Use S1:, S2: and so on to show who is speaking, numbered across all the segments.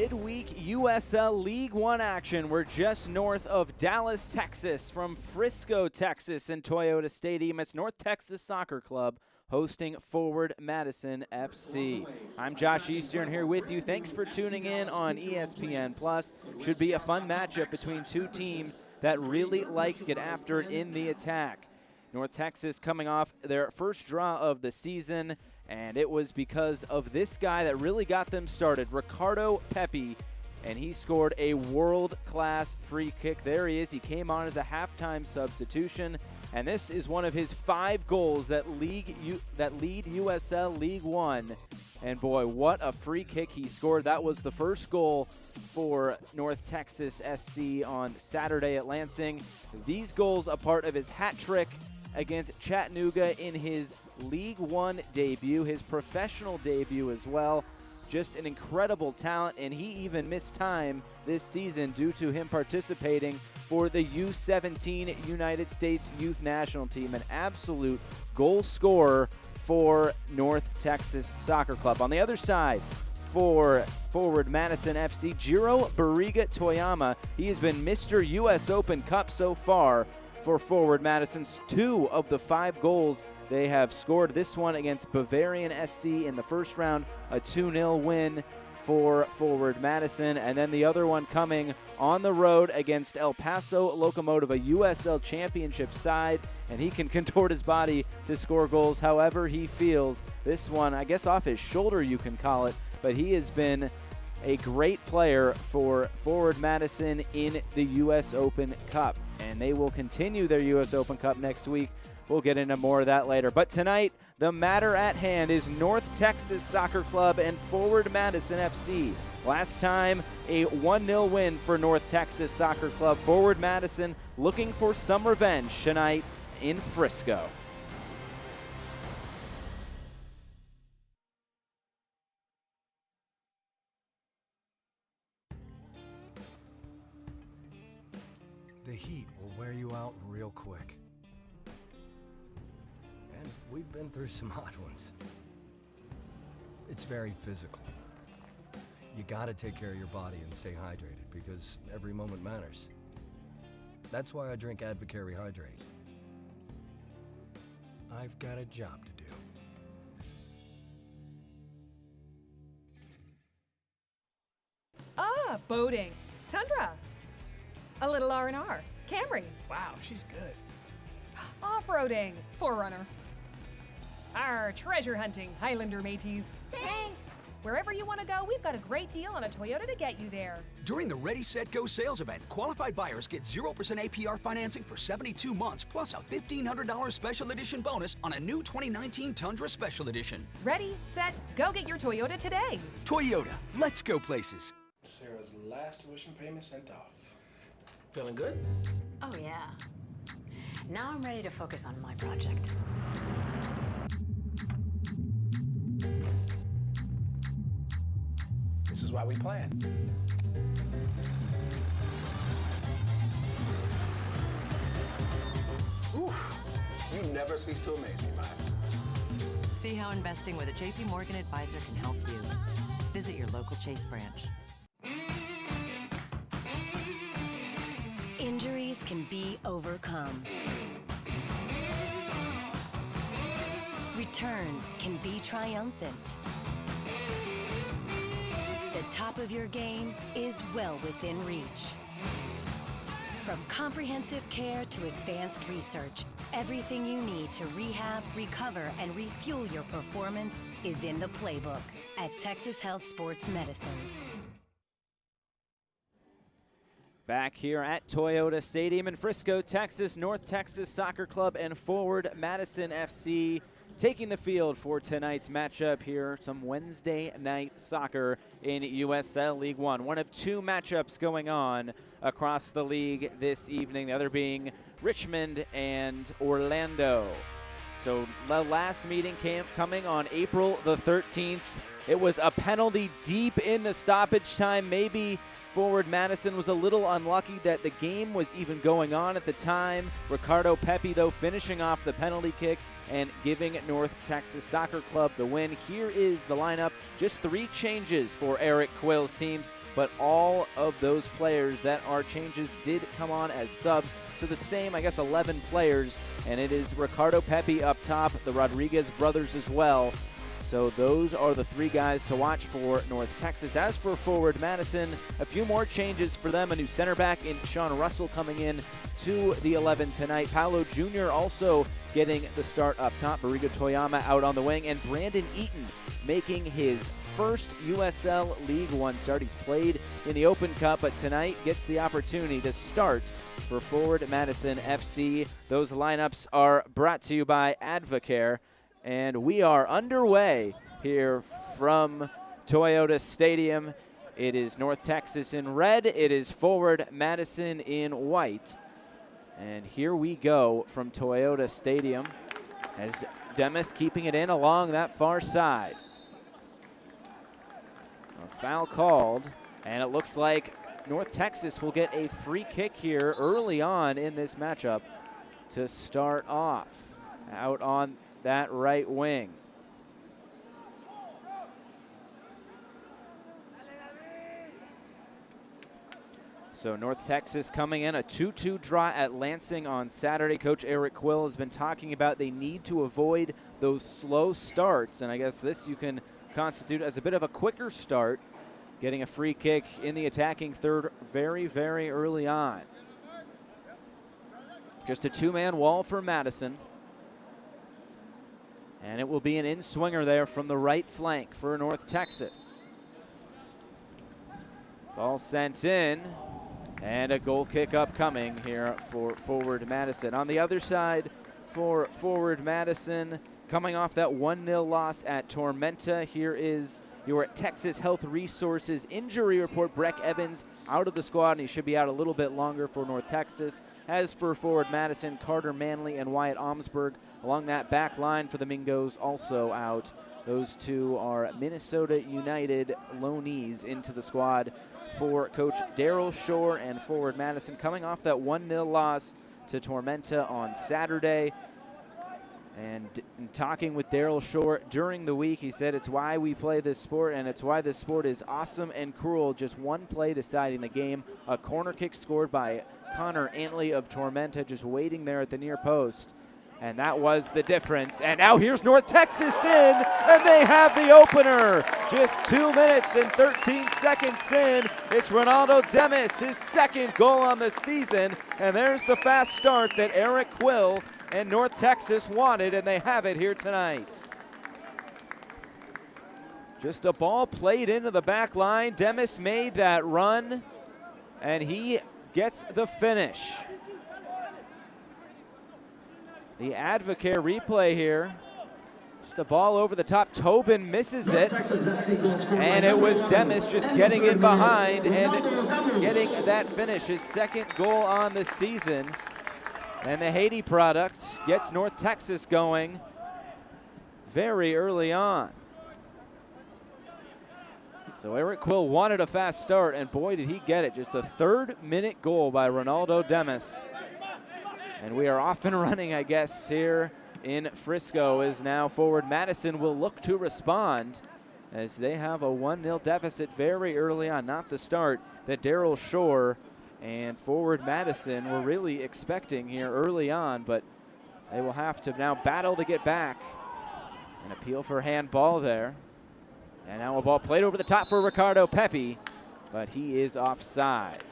S1: midweek USL League One action. We're just north of Dallas, Texas, from Frisco, Texas, in Toyota Stadium. It's North Texas Soccer Club hosting Forward Madison FC. I'm Josh Eastern here with you. Thanks for tuning in on ESPN Plus. Should be a fun matchup between two teams that really like to get after it in the attack. North Texas coming off their first draw of the season, and it was because of this guy that really got them started, Ricardo Pepi, and he scored a world-class free kick. There he is. He came on as a halftime substitution, and this is one of his 5 goals that lead USL League One. And boy, what a free kick he scored. That was the first goal for North Texas SC on Saturday at Lansing. These goals a part of his hat trick against Chattanooga in his League One debut, his professional debut as well. Just an incredible talent, and he even missed time this season due to him participating for the U17 United States Youth National Team. An absolute goal scorer for North Texas Soccer Club. On the other side, for Forward Madison FC, Jiro Barriga Toyama. He has been Mr. U.S. Open Cup so far for Forward Madison's 2 of the 5 goals they have scored. This one against Bavarian SC in the first round, a 2-0 win for Forward Madison. And then the other one coming on the road against El Paso Locomotive, a USL Championship side. And he can contort his body to score goals however he feels. This one, I guess off his shoulder you can call it, but he has been a great player for Forward Madison in the U.S. Open Cup. And they will continue their U.S. Open Cup next week. We'll get into more of that later. But tonight, the matter at hand is North Texas Soccer Club and Forward Madison FC. Last time, a 1-0 win for North Texas Soccer Club. Forward Madison looking for some revenge tonight in Frisco.
S2: The heat will wear you out real quick. And we've been through some hot ones. It's very physical. You gotta take care of your body and stay hydrated because every moment matters. That's why I drink Advocare Rehydrate. I've got a job to do.
S3: Ah, boating. Tundra. A little R&R. Camry.
S4: Wow, she's good.
S3: Off-roading. Forerunner. Treasure hunting. Highlander mateys.
S5: Thanks.
S3: Wherever you want to go, we've got a great deal on a Toyota to get you there.
S4: During the Ready, Set, Go sales event, qualified buyers get 0% APR financing for 72 months, plus a $1,500 special edition bonus on a new 2019 Tundra Special Edition.
S3: Ready, set, go get your Toyota today.
S4: Toyota, let's go places.
S6: Sarah's last tuition payment sent off.
S7: Feeling good?
S5: Oh, yeah. Now I'm ready to focus on my project.
S7: This is why we plan. Oof. You never cease to amaze me, Mike.
S8: See how investing with a JP Morgan advisor can help you. Visit your local Chase branch.
S9: Injuries can be overcome. Returns can be triumphant. The top of your game is well within reach. From comprehensive care to advanced research, everything you need to rehab, recover, and refuel your performance is in the playbook at Texas Health Sports Medicine.
S1: Back here at Toyota Stadium in Frisco, Texas, North Texas Soccer Club and Forward Madison FC taking the field for tonight's matchup here. Some Wednesday night soccer in USL League One. One of 2 matchups going on across the league this evening, the other being Richmond and Orlando. So the last meeting coming on April the 13th. It was a penalty deep in the stoppage time. Maybe Forward Madison was a little unlucky that the game was even going on at the time. Ricardo Pepi, though, finishing off the penalty kick and giving North Texas Soccer Club the win. Here is the lineup. Just 3 changes for Eric Quill's teams. but all of those players that are changes did come on as subs. So the same, I guess, 11 players, and it is Ricardo Pepi up top, the Rodriguez brothers as well. So those are the 3 guys to watch for North Texas. As for forward Madison, a few more changes for them. A new center back in Sean Russell coming in to the 11 tonight. Paolo Jr. also getting the start up top. Barigo Toyama out on the wing. And Brandon Eaton making his first USL League One start. He's played in the Open Cup, but tonight gets the opportunity to start for forward Madison FC. Those lineups are brought to you by Advocare. And we are underway here from Toyota Stadium. It is North Texas in red. It is forward Madison in white. And here we go from Toyota Stadium as Demis keeping it in along that far side. A foul called, and it looks like North Texas will get a free kick here early on in this matchup to start off out on that right wing. So North Texas coming in, a 2-2 draw at Lansing on Saturday. Coach Eric Quill has been talking about they need to avoid those slow starts, and I guess this you can constitute as a bit of a quicker start, getting a free kick in the attacking third very, very early on. Just a 2-man wall for Madison. And it will be an in-swinger there from the right flank for North Texas. Ball sent in, and a goal kick upcoming here for forward Madison. On the other side for forward Madison, coming off that 1-0 loss at Tormenta, here is your Texas Health Resources injury report. Breck Evans out of the squad, and he should be out a little bit longer for North Texas. As for forward Madison, Carter Manley and Wyatt Omsberg along that back line for the Mingos also out. Those 2 are Minnesota United loanees into the squad for Coach Daryl Shore and forward Madison, coming off that 1-0 loss to Tormenta on Saturday. And in talking with Daryl Shore during the week, he said it's why we play this sport, and it's why this sport is awesome and cruel. Just one play deciding the game. A corner kick scored by Connor Antley of Tormenta, just waiting there at the near post. And that was the difference. And now here's North Texas in, and they have the opener. Just 2 minutes and 13 seconds in. It's Ronaldo Demis, his 2nd goal on the season. And there's the fast start that Eric Quill and North Texas wanted, and they have it here tonight. Just a ball played into the back line. Demis made that run, and he gets the finish. The Advocare replay here. Just a ball over the top. Tobin misses it. And it was Demis just getting in behind and getting that finish. His 2nd goal on the season. And the Haiti product gets North Texas going very early on. So Eric Quill wanted a fast start, and boy, did he get it. Just a 3rd-minute goal by Ronaldo Demis. And we are off and running, I guess, here in Frisco, as now forward Madison will look to respond as they have a 1-0 deficit very early on. Not the start that Daryl Shore and forward Madison were really expecting here early on, but they will have to now battle to get back. An appeal for handball there. And now a ball played over the top for Ricardo Pepi, but he is offside.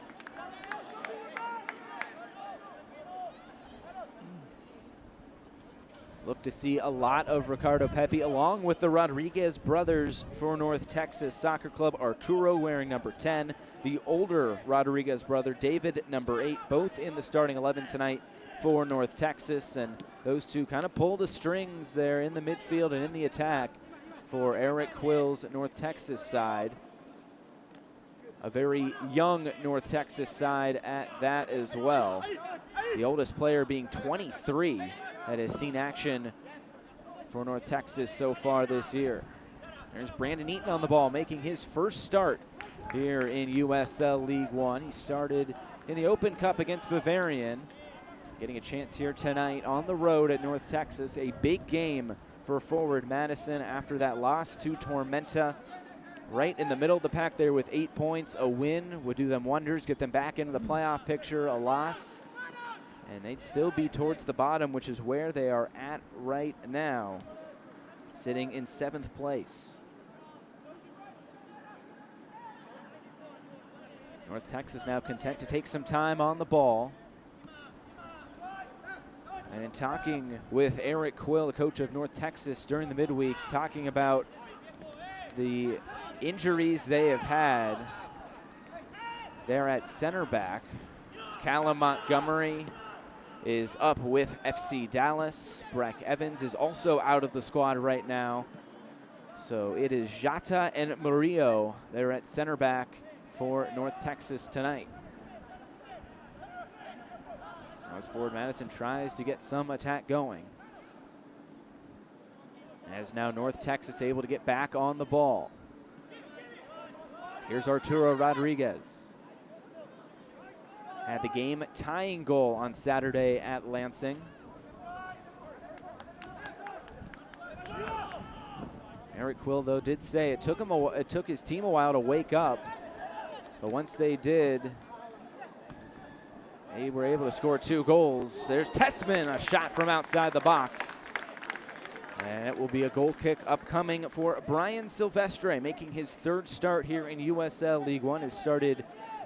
S1: Look to see a lot of Ricardo Pepi along with the Rodriguez brothers for North Texas Soccer Club. Arturo wearing number 10. The older Rodriguez brother, David, number 8, both in the starting 11 tonight for North Texas. And those 2 kind of pull the strings there in the midfield and in the attack for Eric Quill's North Texas side. A very young North Texas side at that as well. The oldest player being 23 that has seen action for North Texas so far this year. There's Brandon Eaton on the ball, making his first start here in USL League One. He started in the Open Cup against Bavarian, getting a chance here tonight on the road at North Texas. A big game for forward Madison after that loss to Tormenta. right in the middle of the pack there with 8 points. A win would do them wonders, get them back into the playoff picture. A loss, and they'd still be towards the bottom, which is where they are at right now, sitting in 7th place. North Texas now content to take some time on the ball. And in talking with Eric Quill, the coach of North Texas, during the midweek, talking about the injuries they have had there at center back. Callum Montgomery is up with FC Dallas. Breck Evans is also out of the squad right now. So it is Jata and Murillo there at center back for North Texas tonight. As forward Madison tries to get some attack going. As now North Texas able to get back on the ball. Here's Arturo Rodriguez. Had the game-tying goal on Saturday at Lansing. Eric Quill, though, did say it took his team a while to wake up, but once they did, they were able to score 2 goals. There's Tessman, a shot from outside the box. And it will be a goal kick upcoming for Brian Silvestre, making his 3rd start here in USL League One. Has started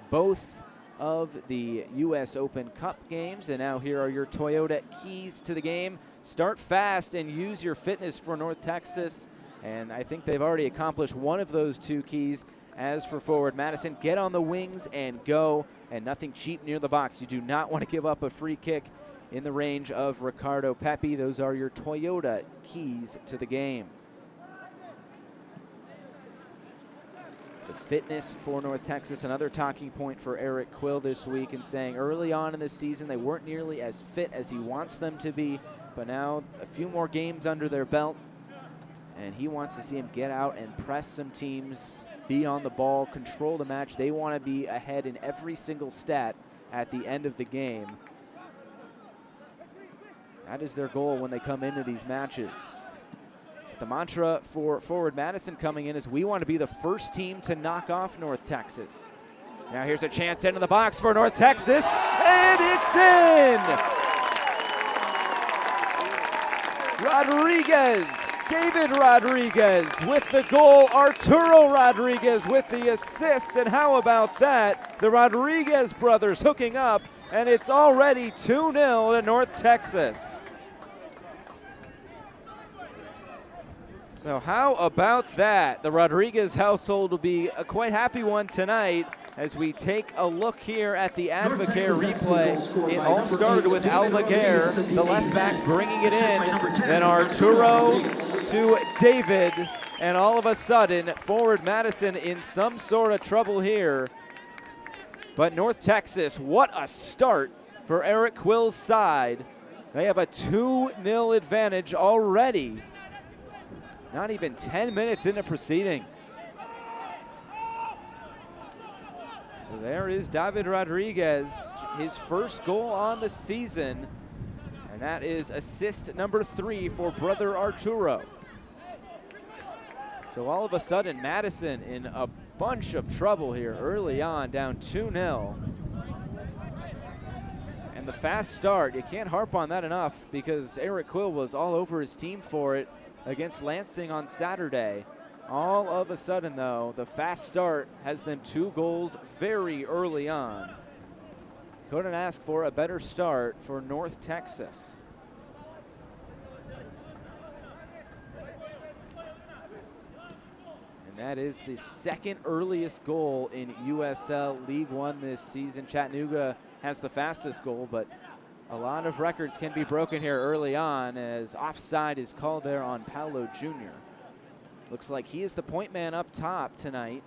S1: both of the US Open Cup games, and now here are your Toyota keys to the game. Start fast and use your fitness for North Texas, and I think they've already accomplished one of those 2 keys. As for forward Madison, get on the wings and go, and nothing cheap near the box. You do not want to give up a free kick in the range of Ricardo Pepi. Those are your Toyota keys to the game. The fitness for North Texas, another talking point for Eric Quill this week, in saying early on in the season they weren't nearly as fit as he wants them to be, but now a few more games under their belt, and he wants to see him get out and press some teams, be on the ball, control the match. They want to be ahead in every single stat at the end of the game. That is their goal when they come into these matches. The mantra for forward Madison coming in is we want to be the first team to knock off North Texas. Now here's a chance into the box for North Texas, and it's in! Rodriguez, David Rodriguez with the goal, Arturo Rodriguez with the assist, and how about that? The Rodriguez brothers hooking up, and it's already 2-0 to North Texas. So how about that? The Rodriguez household will be a quite happy one tonight as we take a look here at the Advocare replay. It all started with Almaguer, the left back, bringing it in. Then Arturo to David, and all of a sudden, forward Madison in some sort of trouble here. But North Texas, what a start for Eric Quill's side. They have a 2-0 advantage already. Not even 10 minutes into proceedings. So there is David Rodriguez, his first goal on the season, and that is assist number 3 for brother Arturo. So all of a sudden, Madison in a bunch of trouble here early on, down 2-0. And the fast start, you can't harp on that enough because Eric Quill was all over his team for it against Lansing on Saturday. All of a sudden, though, the fast start has them 2 goals very early on. Couldn't ask for a better start for North Texas. And that is the 2nd earliest goal in USL League One this season. Chattanooga has the fastest goal, but a lot of records can be broken here early on as offside is called there on Paolo Jr. Looks like he is the point man up top tonight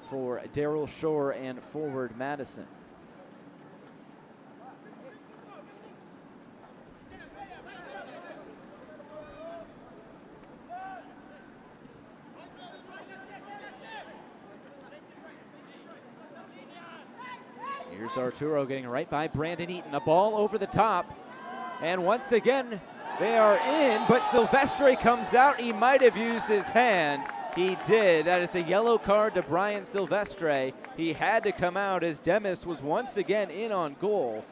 S1: for Daryl Shore and forward Madison. Here's Arturo getting right by Brandon Eaton. A ball over the top. And once again, they are in, but Silvestre comes out. He might have used his hand. He did. That is a yellow card to Brian Silvestre. He had to come out as Demis was once again in on goal.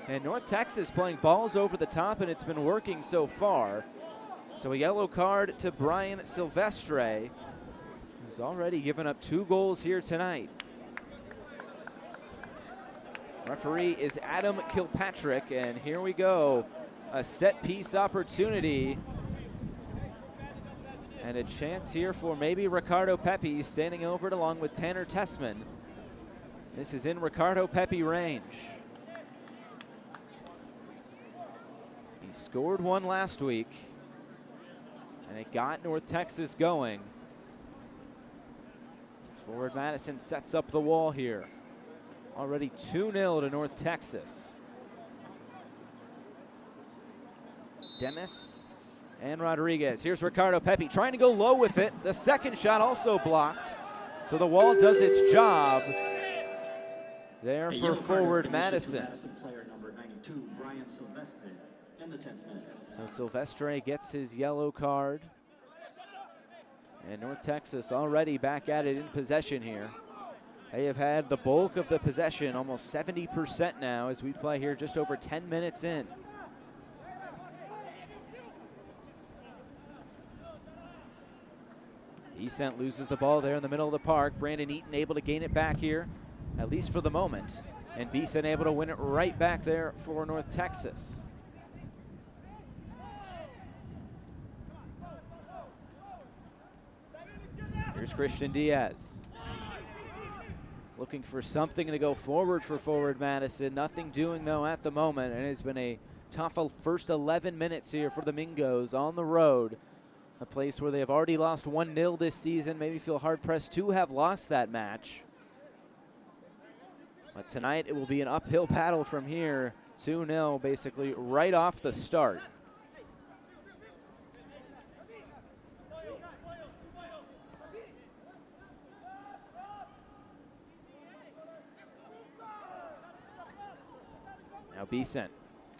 S1: And North Texas playing balls over the top, and it's been working so far. So a yellow card to Brian Silvestre, who's already given up 2 goals here tonight. Referee is Adam Kilpatrick, and here we go. A set piece opportunity. And a chance here for maybe Ricardo Pepi standing over it along with Tanner Tessman. This is in Ricardo Pepi range. He scored 1 last week, and it got North Texas going. As forward Madison sets up the wall here. Already 2-0 to North Texas. Demis and Rodriguez. Here's Ricardo Pepi trying to go low with it. The second shot also blocked. So the wall does its job there for forward Madison.
S10: Player number 92, Brian Silvestre, in the 10th minute.
S1: So Silvestre gets his yellow card. And North Texas already back at it in possession here. They have had the bulk of the possession, almost 70% now as we play here just over 10 minutes in. Easton loses the ball there in the middle of the park. Brandon Eaton able to gain it back here, at least for the moment. And Beeson able to win it right back there for North Texas. Here's Christian Diaz. Looking for something to go forward for forward Madison. Nothing doing, though, at the moment. And it's been a tough first 11 minutes here for the Mingos on the road. A place where they have already lost 1-0 this season. Maybe feel hard-pressed to have lost that match. But tonight it will be an uphill battle from here. 2-0 basically right off the start. Now Beeson.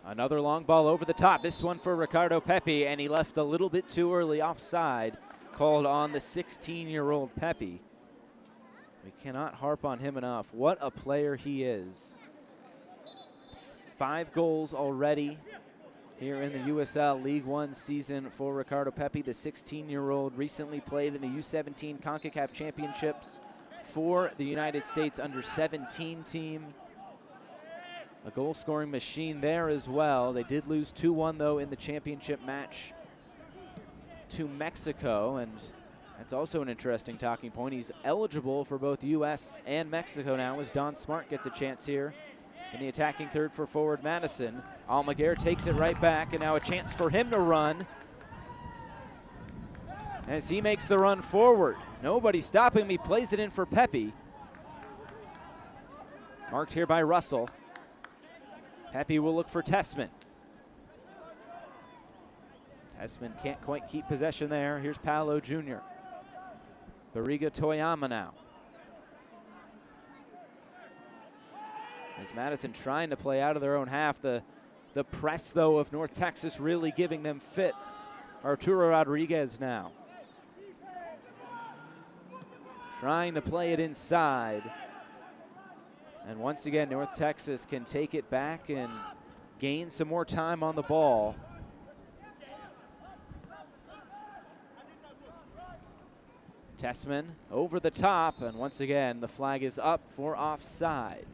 S1: Another long ball over the top. This one for Ricardo Pepi, and he left a little bit too early offside. Called on the 16-year-old Pepi. We cannot harp on him enough. What a player he is. 5 goals already here in the USL League One season for Ricardo Pepi. The 16-year-old recently played in the U17 CONCACAF Championships for the United States under-17 team. A goal-scoring machine there as well. They did lose 2-1, though, in the championship match to Mexico, and that's also an interesting talking point. He's eligible for both U.S. and Mexico now as Don Smart gets a chance here in the attacking third for forward Madison. Almaguer takes it right back, and now a chance for him to run as he makes the run forward. Nobody stopping him. He plays it in for Pepi. Marked here by Russell. Pepi will look for Tessman. Tessman can't quite keep possession there. Here's Paolo Jr. Barriga Toyama now. As Madison trying to play out of their own half. The press, though, of North Texas really giving them fits. Arturo Rodriguez now. Trying to play it inside. And once again, North Texas can take it back and gain some more time on the ball. Tessman over the top, and once again, the flag is up for offside.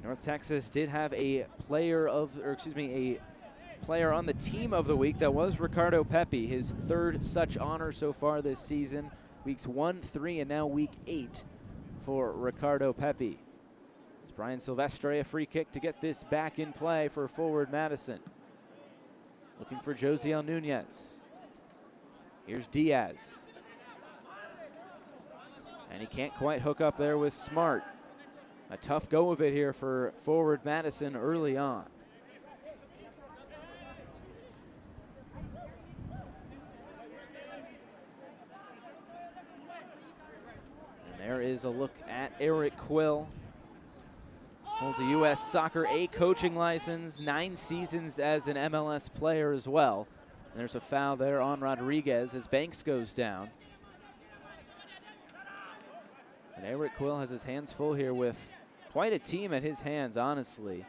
S1: North Texas did have a player on the team of the week. That was Ricardo Pepi, his 3rd such honor so far this season. Weeks 1, 3, and now week 8 for Ricardo Pepi. It's Brian Silvestre, a free kick to get this back in play for forward Madison. Looking for Josiel Nunez. Here's Diaz. And he can't quite hook up there with Smart. A tough go of it here for forward Madison early on. And there is a look at Eric Quill. Holds a U.S. Soccer A coaching license, 9 seasons as an MLS player as well. And there's a foul there on Rodriguez as Banks goes down. And Eric Quill has his hands full here with quite a team at his hands, honestly.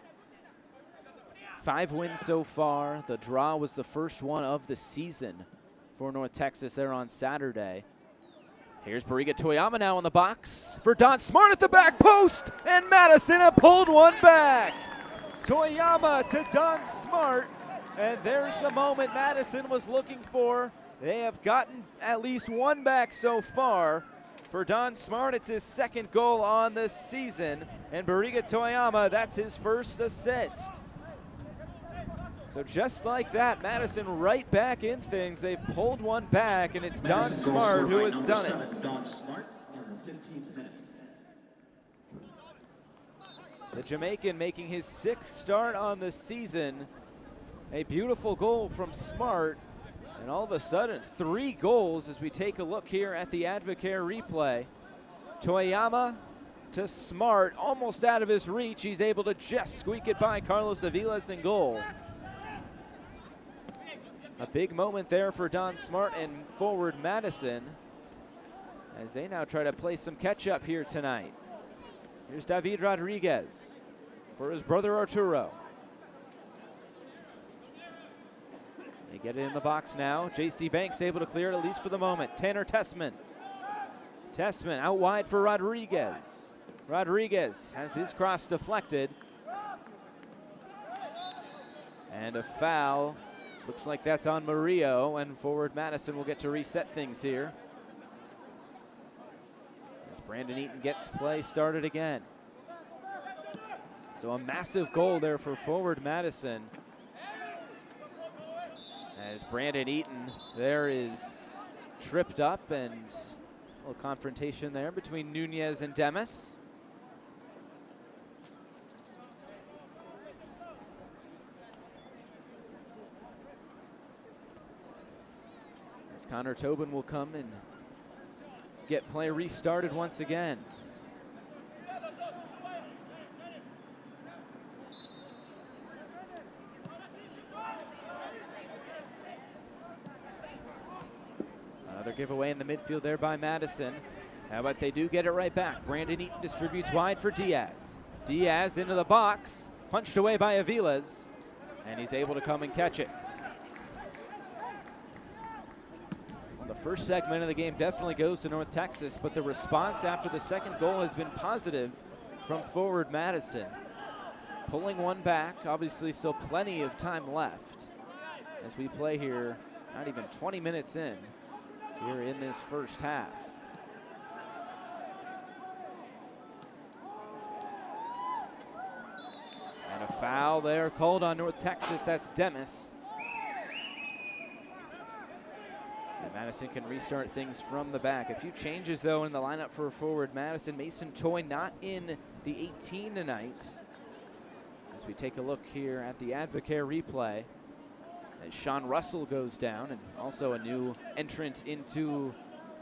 S1: 5 wins so far. The draw was the first one of the season for North Texas there on Saturday. Here's Bariga Toyama now in the box for Don Smart at the back post, and Madison have pulled one back. Toyama to Don Smart, and there's the moment Madison was looking for. They have gotten at least one back so far. For Don Smart, it's his 2nd goal on the season, and Bariga Toyama, that's his first assist. So just like that, Madison right back in things. They've pulled one back, and it's Don Smart who has done it.
S10: Don Smart in the 15th minute.
S1: The Jamaican making his 6th start on the season. A beautiful goal from Smart, and all of a sudden 3 goals as we take a look here at the Advocare replay. Toyama to Smart, almost out of his reach. He's able to just squeak it by Carlos Aviles in goal. A big moment there for Don Smart and forward Madison as they now try to play some catch-up here tonight. Here's David Rodriguez for his brother Arturo. They get it in the box now. J.C. Banks able to clear it at least for the moment. Tanner Tessman. Tessman out wide for Rodriguez. Rodriguez has his cross deflected. And a foul. Looks like that's on Murillo, and forward Madison will get to reset things here. As Brandon Eaton gets play started again. So a massive goal there for forward Madison. As Brandon Eaton there is tripped up, and a little confrontation there between Nunez and Demis. Connor Tobin will come and get play restarted once again. Another giveaway in the midfield there by Madison. How about they do get it right back? Brandon Eaton distributes wide for Diaz. Diaz into the box, punched away by Aviles, and he's able to come and catch it. The first segment of the game definitely goes to North Texas, but the response after the 2nd goal has been positive from forward Madison. Pulling one back, obviously still plenty of time left as we play here, not even 20 minutes in, here in this first half. And a foul there called on North Texas, that's Demis. And Madison can restart things from the back. A few changes, though, in the lineup for forward Madison. Mason Toy not in the 18 tonight. As we take a look here at the Advocare replay, as Sean Russell goes down, and also a new entrant into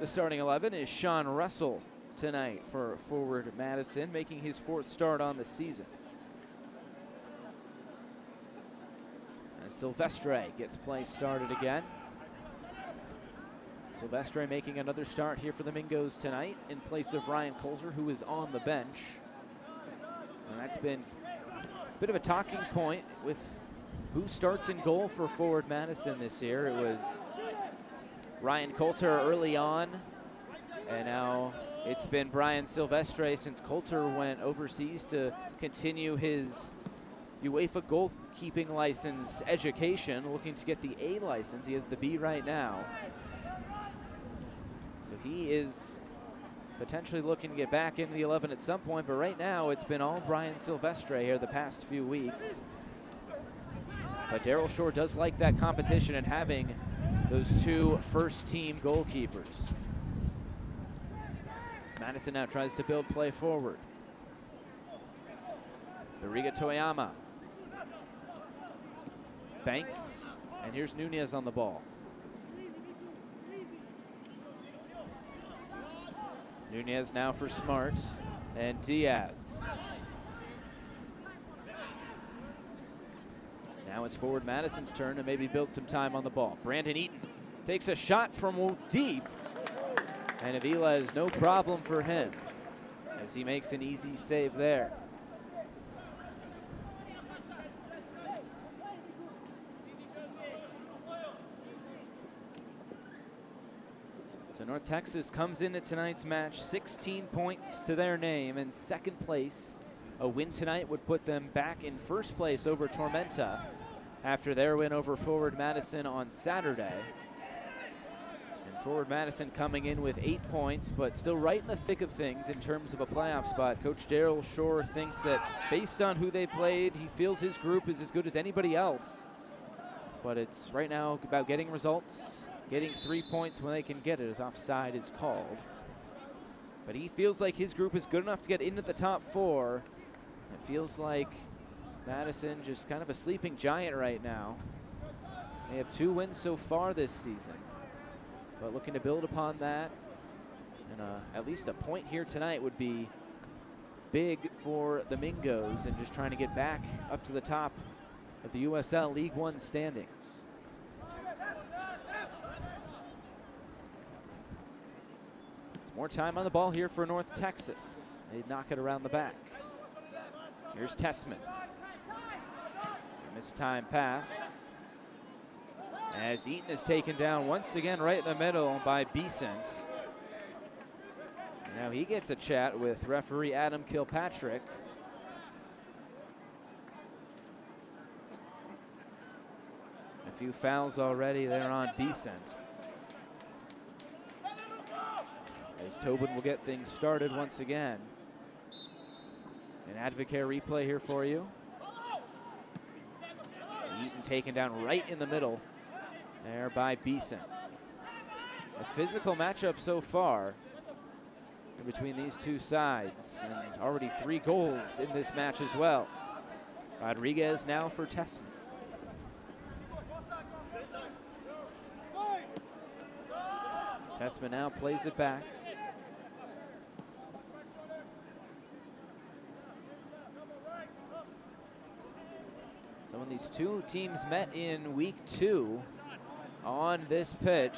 S1: the starting 11 is Sean Russell tonight for forward Madison, making his 4th start on the season. As Silvestre gets play started again. Silvestre making another start here for the Mingos tonight in place of Ryan Coulter, who is on the bench. And that's been a bit of a talking point with who starts in goal for forward Madison this year. It was Ryan Coulter early on, and now it's been Brian Silvestre since Coulter went overseas to continue his UEFA goalkeeping license education, looking to get the A license. He has the B right now. So he is potentially looking to get back into the 11 at some point, but right now it's been all Brian Silvestre here the past few weeks. But Daryl Shore does like that competition and having those 2 first-team goalkeepers. As Madison now tries to build play forward. Bariga Toyama. Banks, and here's Nunez on the ball. Nunez now for Smart, and Diaz. Now it's forward Madison's turn to maybe build some time on the ball. Brandon Eaton takes a shot from deep, and Avila is no problem for him as he makes an easy save there. So North Texas comes into tonight's match 16 points to their name in second place. A win tonight would put them back in first place over Tormenta after their win over Forward Madison on Saturday. And Forward Madison coming in with 8 points, but still right in the thick of things in terms of a playoff spot. Coach Daryl Shore thinks that based on who they played, he feels his group is as good as anybody else. But it's right now about getting results, getting 3 points when they can get it as offside is called. But he feels like his group is good enough to get into the top 4. It feels like Madison just kind of a sleeping giant right now. They have 2 wins so far this season, but looking to build upon that. And at least a point here tonight would be big for the Mingos and just trying to get back up to the top of the USL League One standings. It's more time on the ball here for North Texas. They knock it around the back. Here's Tessman. Missed time pass. As Eaton is taken down once again right in the middle by Beesant. Now he gets a chat with referee Adam Kilpatrick. A few fouls already there on Beesant. As Tobin will get things started once again. An Advocare replay here for you. Eaton taken down right in the middle there by Beeson. A physical matchup so far in between these two sides, and already 3 goals in this match as well. Rodriguez now for Tessman. Tessman now plays it back. So when these two teams met in week 2 on this pitch,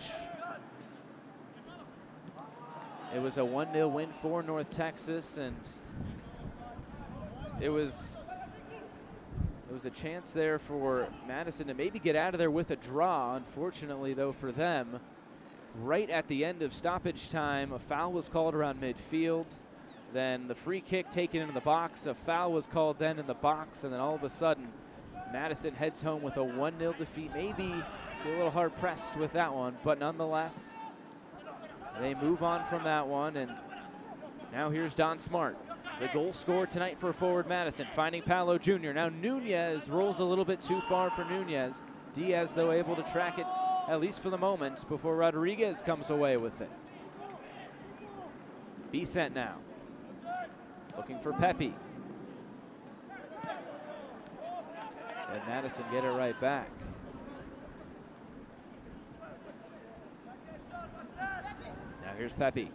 S1: it was a 1-0 win for North Texas, and it was a chance there for Madison to maybe get out of there with a draw. Unfortunately, though, for them, right at the end of stoppage time, a foul was called around midfield. Then the free kick taken into the box, a foul was called then in the box, and then all of a sudden, Madison heads home with a 1-0 defeat. Maybe a little hard pressed with that one, but nonetheless, they move on from that one. And now here's Don Smart, the goal scorer tonight for Forward Madison, finding Paolo Jr. Now Nunez rolls a little bit too far for Nunez. Diaz, though, able to track it, at least for the moment, before Rodriguez comes away with it. Beesant now, looking for Pepe. And Madison get it right back. Now here's Pepe.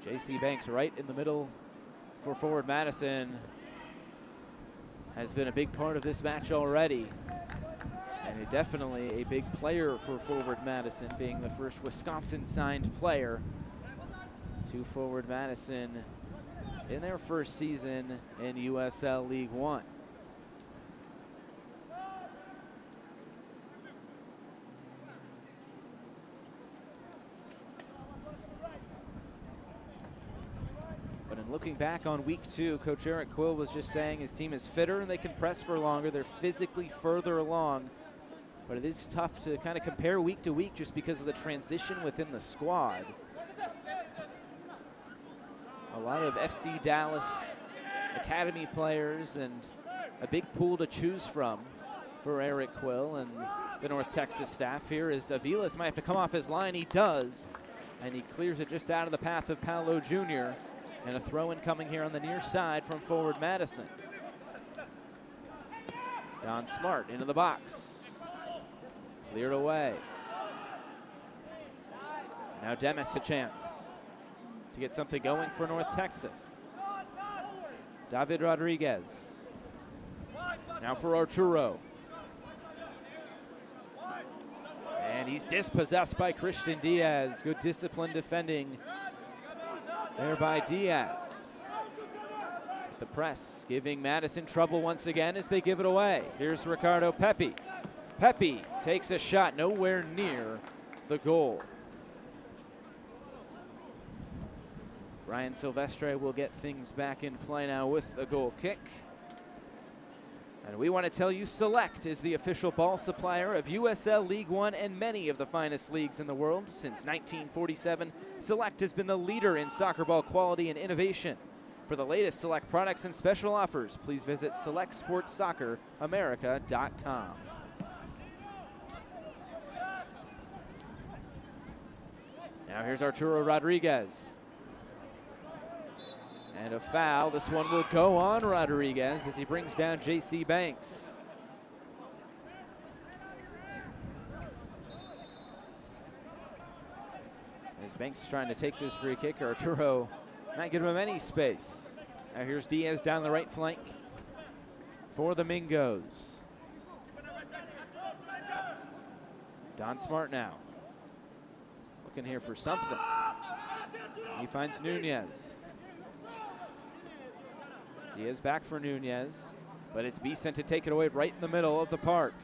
S1: J.C. Banks right in the middle for Forward Madison. Has been a big part of this match already. And definitely a big player for Forward Madison, being the first Wisconsin-signed player to Forward Madison in their first season in USL League One. But in looking back on week 2, Coach Eric Quill was just saying his team is fitter and they can press for longer. They're physically further along. But it is tough to kind of compare week to week just because of the transition within the squad. A lot of FC Dallas academy players and a big pool to choose from for Eric Quill and the North Texas staff here. As Aviles might have to come off his line. He does, and he clears it just out of the path of Paolo Jr. And a throw-in coming here on the near side from Forward Madison. Don Smart into the box. Cleared away. Now Demis a chance to get something going for North Texas. David Rodriguez. Now for Arturo. And he's dispossessed by Christian Diaz. Good disciplined defending there by Diaz. The press giving Madison trouble once again as they give it away. Here's Ricardo Pepi. Pepi takes a shot nowhere near the goal. Brian Silvestre will get things back in play now with a goal kick. And we want to tell you Select is the official ball supplier of USL League One and many of the finest leagues in the world. Since 1947, Select has been the leader in soccer ball quality and innovation. For the latest Select products and special offers, please visit SelectSportsSoccerAmerica.com. Now here's Arturo Rodriguez. And a foul. This one will go on Rodriguez as he brings down J.C. Banks. As Banks is trying to take this free kick, Arturo not giving him any space. Now here's Diaz down the right flank for the Mingos. Don Smart now. Looking here for something. He finds Nunez. Diaz back for Nunez, but it's Beeson to take it away right in the middle of the park.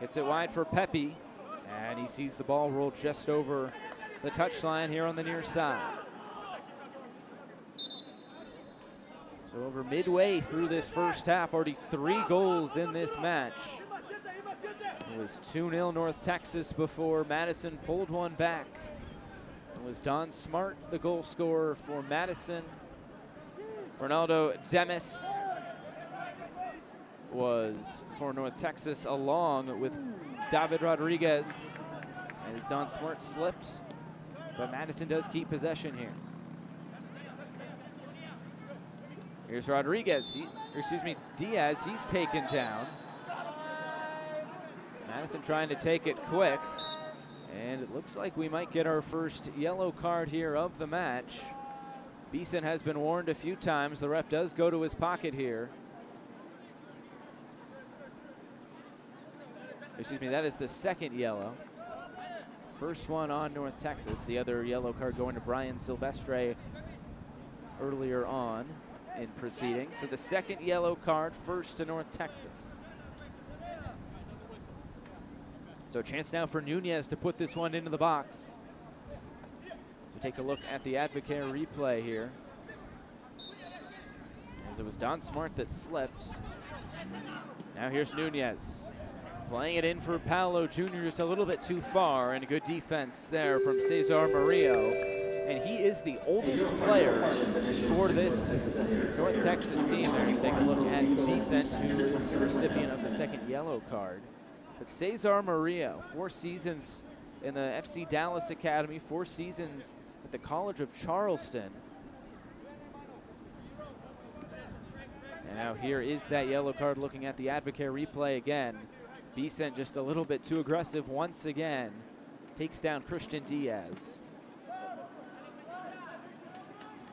S1: Hits it wide for Pepi, and he sees the ball roll just over the touchline here on the near side. So over midway through this first half, already 3 goals in this match. It was 2-0 North Texas before Madison pulled one back. It was Don Smart, the goal scorer for Madison. Ronaldo Demis was for North Texas along with David Rodriguez. As Don Smart slipped, but Madison does keep possession here. Here's Rodriguez, Diaz, he's taken down. Madison trying to take it quick, and it looks like we might get our first yellow card here of the match. Beeson has been warned a few times. The ref does go to his pocket here. That is the second yellow. First one on North Texas. The other yellow card going to Brian Silvestre earlier on in proceedings. So the second yellow card, first to North Texas. So a chance now for Nunez to put this one into the box. So take a look at the Advocare replay here. As it was Don Smart that slipped. Now here's Nunez. Playing it in for Paolo Jr. just a little bit too far, and a good defense there from Cesar Murillo. And he is the oldest player for this North Texas team. There, just take a look at Vicent, who is the recipient of the second yellow card. But Cesar Murillo, 4 seasons in the FC Dallas Academy, 4 seasons at the College of Charleston. And now here is that yellow card, looking at the Advocare replay again. Vicent just a little bit too aggressive once again. Takes down Christian Diaz.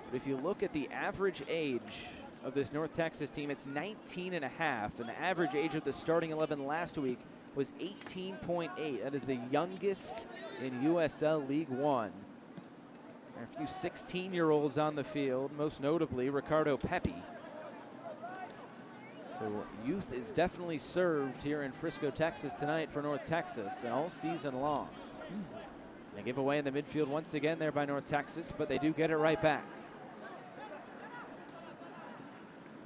S1: But if you look at the average age of this North Texas team, it's 19 and a half. And the average age of the starting 11 last week was 18.8. That is the youngest in USL League One. There are a few 16-year-olds on the field, most notably Ricardo Pepi. So youth is definitely served here in Frisco, Texas tonight for North Texas, and all season long. They give away in the midfield once again there by North Texas, but they do get it right back.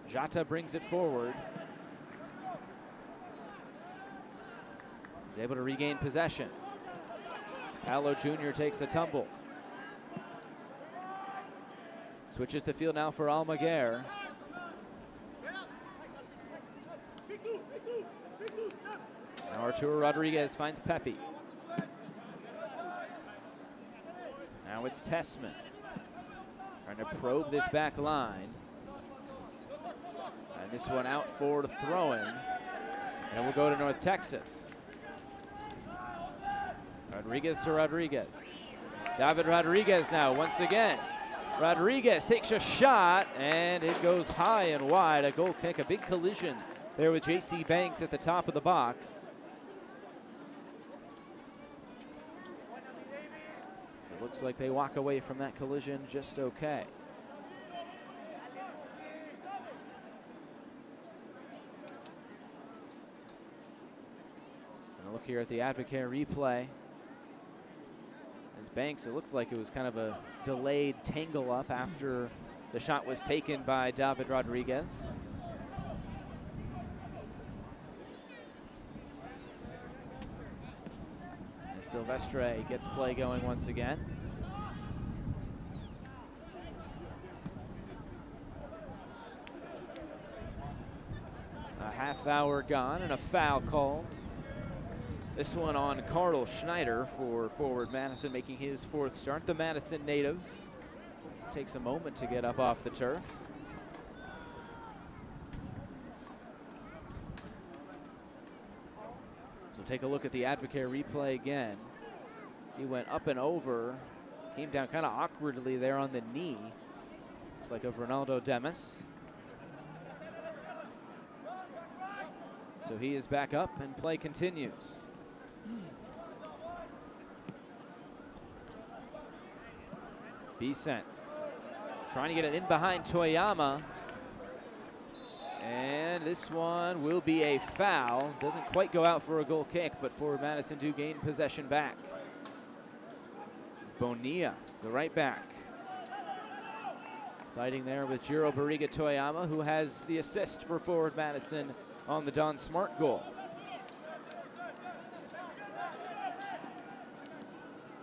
S1: Jata brings it forward. He's able to regain possession. Paolo Jr. takes a tumble. Switches the field now for Almaguer. Now Arturo Rodriguez finds Pepi. Now it's Tessman. Trying to probe this back line. And this one out for the throw-in. And we'll go to North Texas. Rodriguez to Rodriguez. David Rodriguez now once again. Rodriguez takes a shot, and it goes high and wide. A goal kick, a big collision there with J.C. Banks at the top of the box. So it looks like they walk away from that collision just okay. And look here at the Advocare replay. As Banks, it looked like it was kind of a delayed tangle up after the shot was taken by David Rodriguez. And Silvestre gets play going once again. A half hour gone and a foul called. This one on Carl Schneider for forward Madison, making his 4th start. The Madison native takes a moment to get up off the turf. So take a look at the Advocare replay again. He went up and over, came down kind of awkwardly there on the knee. Looks like of Ronaldo Demis. So he is back up and play continues. Beeson trying to get it in behind Toyama. And this one will be a foul. Doesn't quite go out for a goal kick, but forward Madison do gain possession back. Bonilla, the right back. Fighting there with Jiro Barriga Toyama, who has the assist for forward Madison on the Don Smart goal.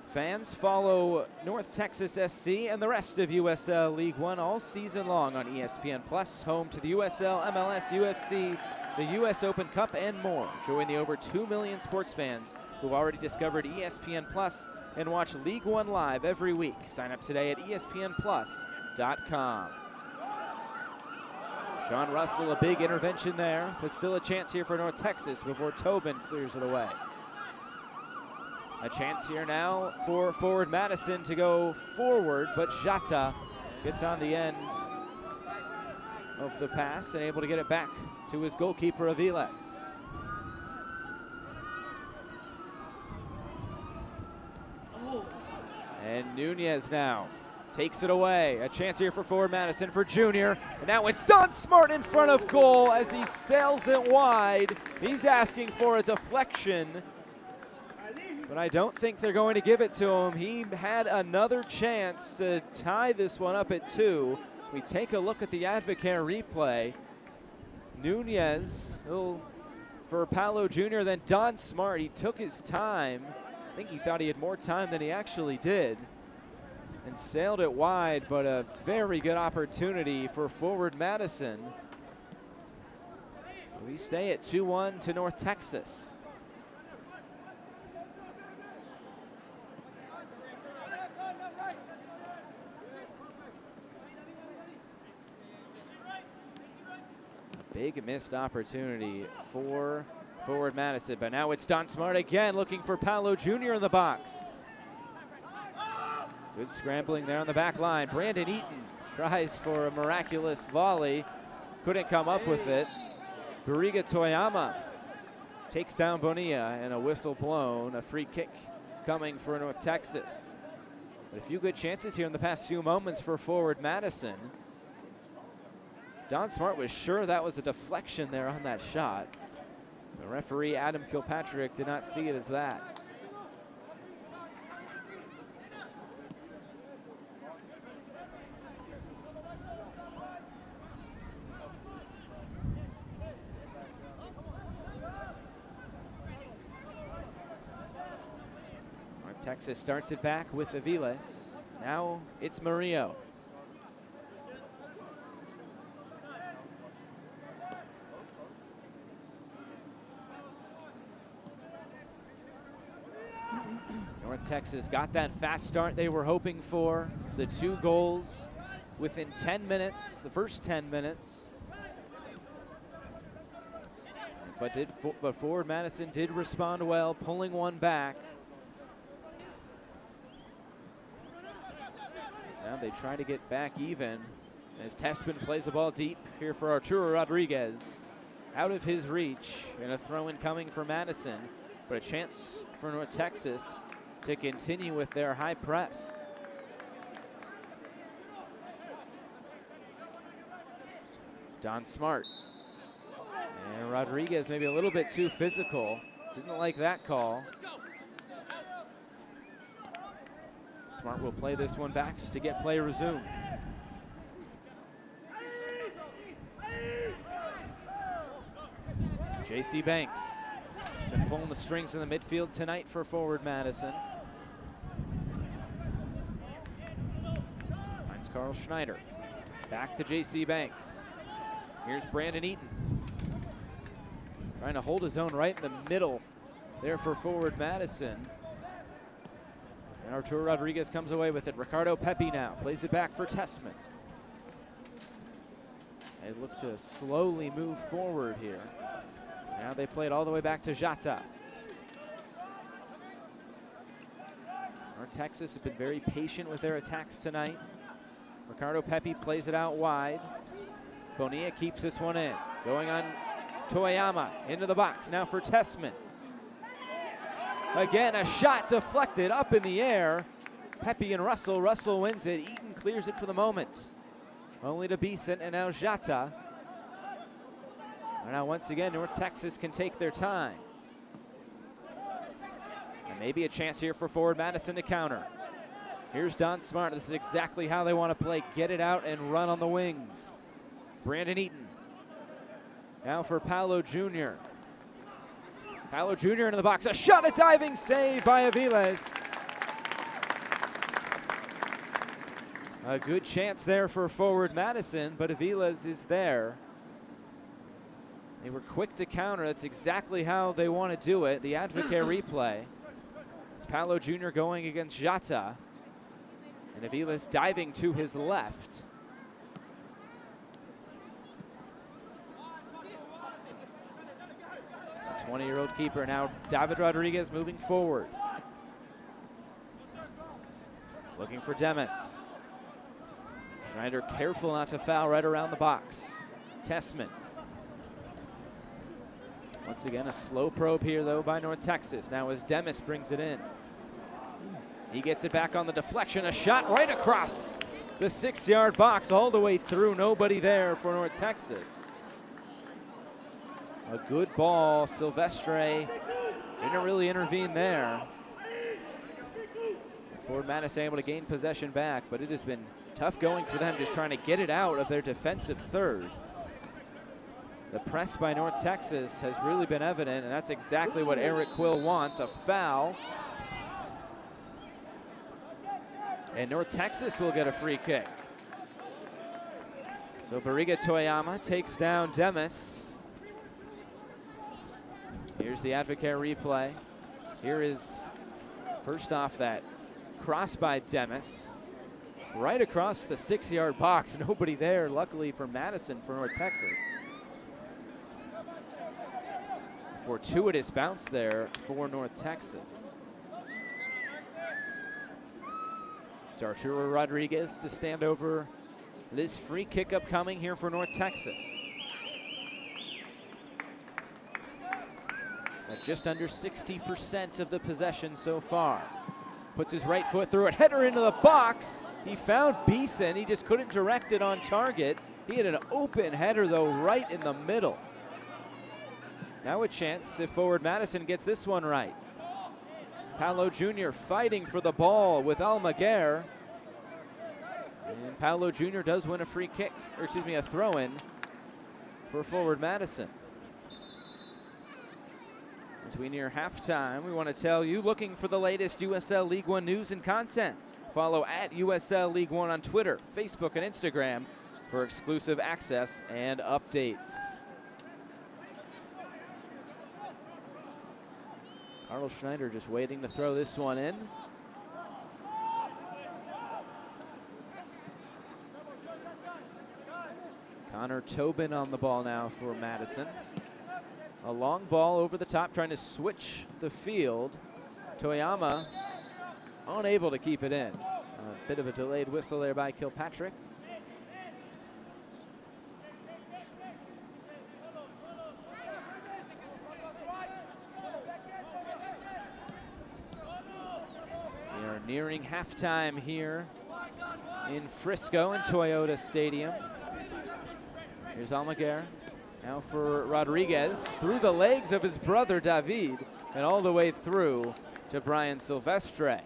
S1: Fans follow North Texas SC and the rest of USL League One all season long on ESPN Plus, home to the USL, MLS, UFC, the US Open Cup, and more. Join the over 2 million sports fans who've already discovered ESPN Plus and watch League One live every week. Sign up today at espnplus.com. Sean Russell, a big intervention there, but still a chance here for North Texas before Tobin clears it away. A chance here now for forward Madison to go forward, but Jata gets on the end of the pass and able to get it back to his goalkeeper, Aviles. And Nunez now takes it away. A chance here for forward Madison for Junior. And now it's Don Smart in front of goal as he sails it wide. He's asking for a deflection, but I don't think they're going to give it to him. He had another chance to tie this one up at 2. We take a look at the Advocare replay. Nunez for Paolo Jr., then Don Smart. He took his time. I think he thought he had more time than he actually did and sailed it wide, but a very good opportunity for forward Madison. We stay at 2-1 to North Texas. Big missed opportunity for forward Madison, but now it's Don Smart again looking for Paolo Jr. in the box. Good scrambling there on the back line. Brandon Eaton tries for a miraculous volley. Couldn't come up with it. Barriga Toyama takes down Bonilla and a whistle blown. A free kick coming for North Texas. But a few good chances here in the past few moments for forward Madison. Don Smart was sure that was a deflection there on that shot. The referee, Adam Kilpatrick, did not see it as that. North Texas starts it back with Aviles. Now it's Murillo. North Texas got that fast start they were hoping for. The 2 goals within 10 minutes, the first 10 minutes. But forward Madison did respond well, pulling one back. So now they try to get back even as Tessman plays the ball deep here for Arturo Rodriguez. Out of his reach, and a throw-in coming for Madison, but a chance for North Texas to continue with their high press. Don Smart. And Rodriguez maybe a little bit too physical. Didn't like that call. Smart will play this one back just to get play resumed. J.C. Banks has been pulling the strings in the midfield tonight for forward Madison. Finds Carl Schneider. Back to J.C. Banks. Here's Brandon Eaton. Trying to hold his own right in the middle there for forward Madison. And Arturo Rodriguez comes away with it. Ricardo Pepi now plays it back for Tessman. They look to slowly move forward here. Now they play it all the way back to Jata. North Texas has been very patient with their attacks tonight. Ricardo Pepi plays it out wide. Bonilla keeps this one in. Going on Toyama into the box now for Tessman. Again, a shot deflected up in the air. Pepi and Russell. Russell wins it. Eaton clears it for the moment. Only to Beeson and now Jata. And now once again, North Texas can take their time. And maybe a chance here for forward Madison to counter. Here's Don Smart. This is exactly how they want to play. Get it out and run on the wings. Brandon Eaton. Now for Paolo Jr. Paolo Jr. into the box. A shot, a diving save by Aviles. A good chance there for forward Madison, but Aviles is there. They were quick to counter. That's exactly how they want to do it. The Advocate replay. It's Paolo Jr. going against Jata. And Aviles diving to his left. A 20-year-old keeper now. David Rodriguez moving forward. Looking for Demis. Schneider careful not to foul right around the box. Tessman. Once again, a slow probe here, though, by North Texas. Now as Demis brings it in. He gets it back on the deflection. A shot right across the 6-yard box all the way through. Nobody there for North Texas. A good ball. Silvestre didn't really intervene there. Ford Madison able to gain possession back, but it has been tough going for them, just trying to get it out of their defensive third. The press by North Texas has really been evident, and that's exactly what Eric Quill wants, a foul. And North Texas will get a free kick. So Barriga Toyama takes down Demis. Here's the Advocate replay. Here is, first off, that cross by Demis. Right across the 6-yard box. Nobody there, luckily for Madison, for North Texas. Fortuitous bounce there for North Texas. It's Arturo Rodriguez to stand over this free kick upcoming here for North Texas. At just under 60% of the possession so far. Puts his right foot through it, header into the box. He found Beeson, he just couldn't direct it on target. He had an open header though, right in the middle. Now a chance if forward Madison gets this one right. Paolo Jr. fighting for the ball with Almaguer. And Paolo Jr. does win a free kick, or excuse me, a throw-in for forward Madison. As we near halftime, we want to tell you, looking for the latest USL League One news and content. Follow at USL League One on Twitter, Facebook, and Instagram for exclusive access and updates. Carl Schneider just waiting to throw this one in. Connor Tobin on the ball now for Madison. A long ball over the top, trying to switch the field. Toyama unable to keep it in. Bit of a delayed whistle there by Kilpatrick. We are nearing halftime here in Frisco in Toyota Stadium. Here's Almaguer. Now for Rodriguez, through the legs of his brother David, and all the way through to Brian Silvestre.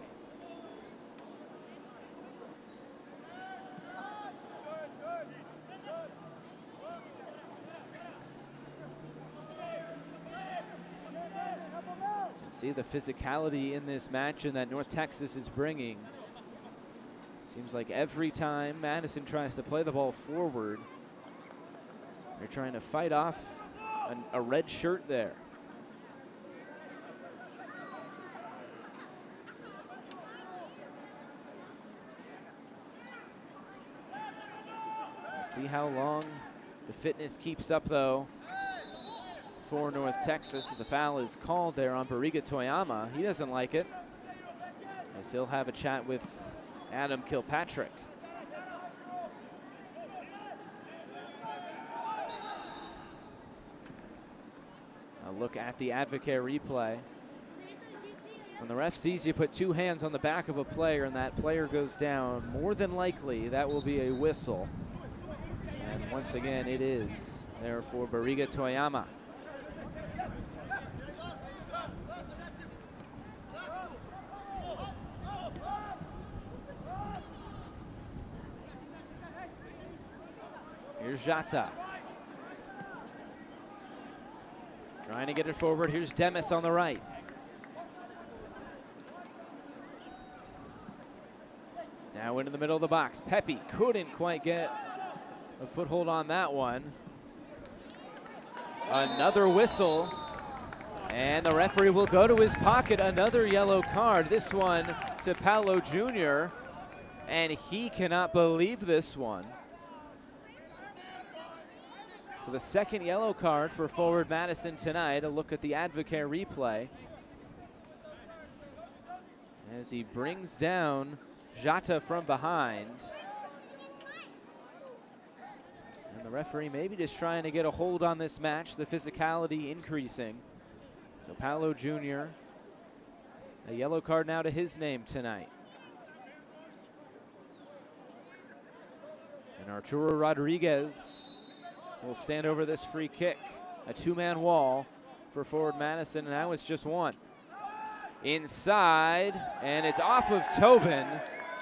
S1: See the physicality in this match and that North Texas is bringing. Seems like every time Madison tries to play the ball forward, they're trying to fight off a red shirt there. We'll see how long the fitness keeps up, though, for North Texas, as a foul is called there on Bariga Toyama. He doesn't like it, as he'll have a chat with Adam Kilpatrick. A look at the Advocare replay. When the ref sees you put two hands on the back of a player and that player goes down, more than likely that will be a whistle. And once again, it is there for Bariga Toyama. Here's Jata. Trying to get it forward. Here's Demis on the right. Now into the middle of the box. Pepe couldn't quite get a foothold on that one. Another whistle. And the referee will go to his pocket. Another yellow card. This one to Paolo Jr. And he cannot believe this one. So the second yellow card for forward Madison tonight. A look at the Advocare replay as he brings down Jata from behind. And the referee maybe just trying to get a hold on this match, the physicality increasing. So Paolo Jr., a yellow card now to his name tonight. And Arturo Rodriguez will stand over this free kick. A two-man wall for forward Madison, and now it's just one. Inside, and it's off of Tobin,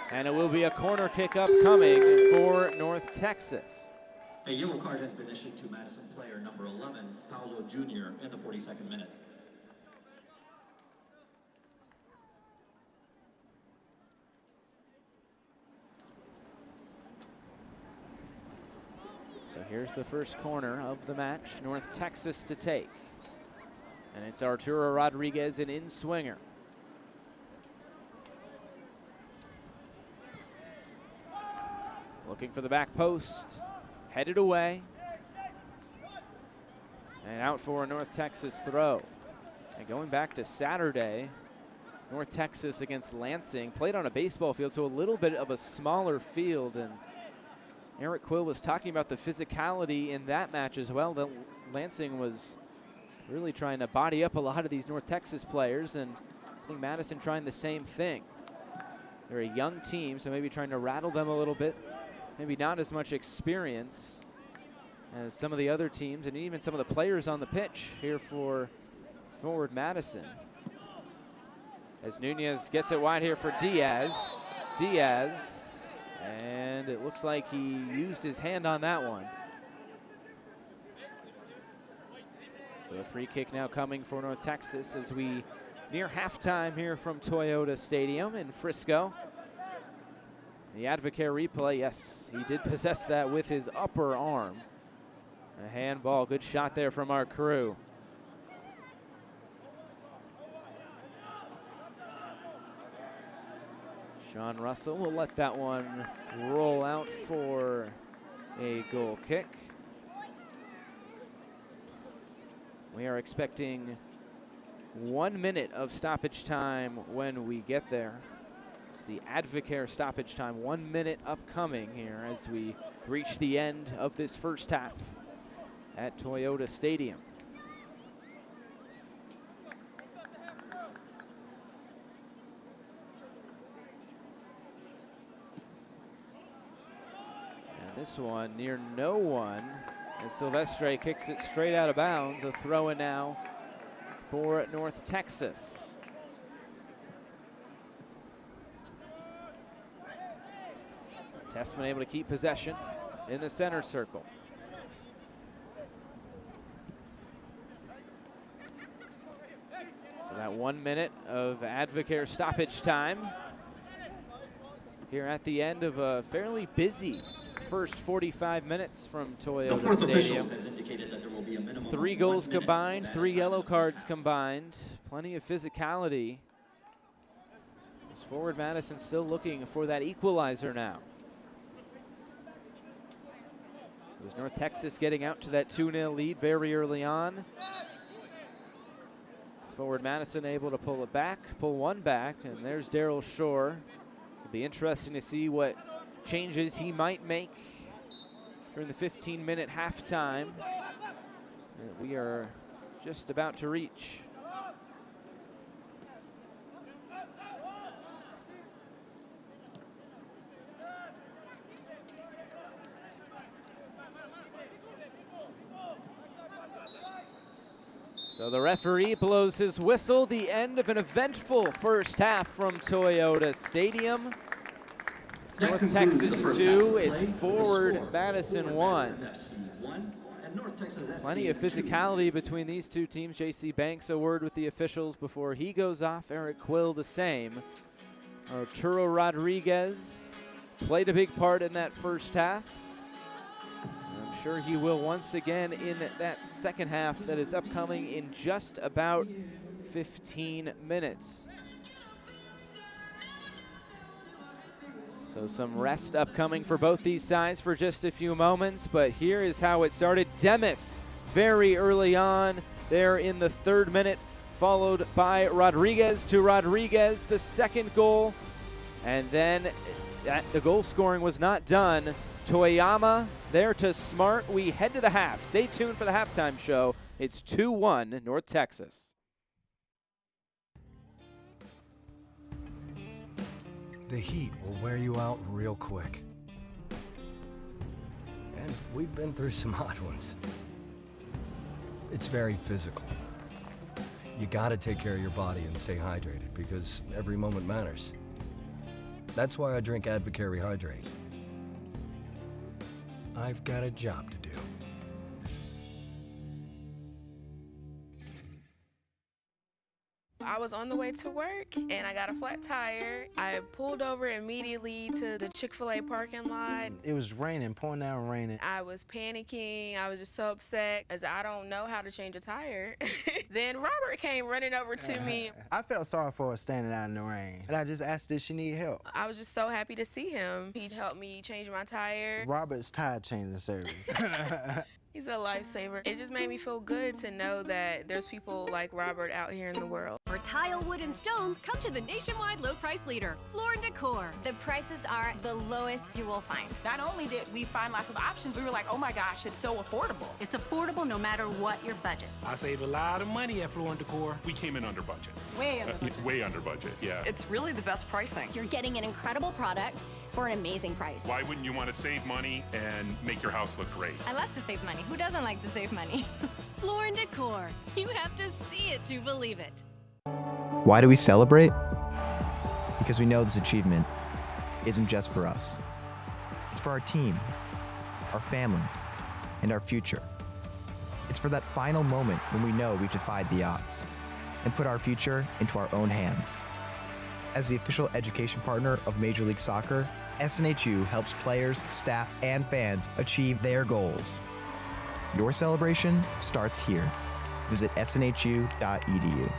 S1: and it will be a corner kick upcoming for North Texas.
S10: A yellow card has been issued to Madison player number 11, Paolo Jr., in the 42nd minute.
S1: So here's the first corner of the match, North Texas to take. And it's Arturo Rodriguez, an in-swinger. Looking for the back post, headed away. And out for a North Texas throw. And going back to Saturday, North Texas against Lansing, played on a baseball field, so a little bit of a smaller field, and Eric Quill was talking about the physicality in that match as well. That Lansing was really trying to body up a lot of these North Texas players, and I think Madison trying the same thing. They're a young team, so maybe trying to rattle them a little bit. Maybe not as much experience as some of the other teams, and even some of the players on the pitch here for forward Madison. As Nunez gets it wide here for Diaz. And it looks like he used his hand on that one. So a free kick now coming for North Texas as we near halftime here from Toyota Stadium in Frisco. The Advocare replay, yes, he did possess that with his upper arm. A handball, good shot there from our crew. Sean Russell will let that one roll out for a goal kick. We are expecting 1 minute of stoppage time when we get there. It's the Advocare stoppage time. 1 minute upcoming here as we reach the end of this first half at Toyota Stadium. And this one near no one as Silvestre kicks it straight out of bounds. A throw in now for North Texas. Testman able to keep possession in the center circle. So that 1 minute of Advocare stoppage time here at the end of a fairly busy first 45 minutes from Toyota Stadium. 3 goals combined, 3 yellow cards combined, plenty of physicality. As forward Madison still looking for that equalizer now. It was North Texas getting out to that 2-0 lead very early on. Forward Madison able to pull it back, pull one back, and there's Daryl Shore. It'll be interesting to see what changes he might make during the 15-minute halftime that we are just about to reach. So the referee blows his whistle, the end of an eventful first half from Toyota Stadium. It's North Texas 2, it's forward Madison 1. Plenty of physicality between these two teams. J.C. Banks a word with the officials before he goes off. Eric Quill the same. Arturo Rodriguez played a big part in that first half. I'm sure he will once again in that second half that is upcoming in just about 15 minutes. So some rest upcoming for both these sides for just a few moments, but here is how it started. Demis very early on there in the 3rd minute, followed by Rodriguez to Rodriguez, the second goal. And then the goal scoring was not done. Toyama there to Smart. We head to the half. Stay tuned for the halftime show. It's 2-1 North Texas.
S2: The heat will wear you out real quick. And we've been through some hot ones. It's very physical. You gotta take care of your body and stay hydrated because every moment matters. That's why I drink Advocare Rehydrate. I've got a job to do.
S11: I was on the way to work and I got a flat tire. I pulled over immediately to the Chick-fil-A parking lot.
S12: It was raining, pouring down raining.
S11: I was panicking. I was just so upset as I don't know how to change a tire. Then Robert came running over to me.
S12: I felt sorry for her standing out in the rain. And I just asked, did she need help?
S11: I was just so happy to see him. He helped me change my tire.
S12: Robert's tire changing service.
S11: He's a lifesaver. It just made me feel good to know that there's people like Robert out here in the world.
S13: For tile, wood, and stone, come to the nationwide low price leader, Floor & Decor.
S14: The prices are the lowest you will find.
S15: Not only did we find lots of options, we were like, oh my gosh, it's so affordable.
S13: It's affordable no matter what your budget.
S6: I saved a lot of money at Floor & Decor.
S16: We came in under budget.
S15: Way under budget.
S16: Way under budget, yeah.
S8: It's really the best pricing.
S14: You're getting an incredible product for an amazing price.
S16: Why wouldn't you want to save money and make your house look great?
S14: I love to save money. Who doesn't like to save money?
S13: Floor & Decor. You have to see it to believe it.
S17: Why do we celebrate? Because we know this achievement isn't just for us. It's for our team, our family, and our future. It's for that final moment when we know we've defied the odds and put our future into our own hands. As the official education partner of Major League Soccer, SNHU helps players, staff, and fans achieve their goals. Your celebration starts here. Visit snhu.edu.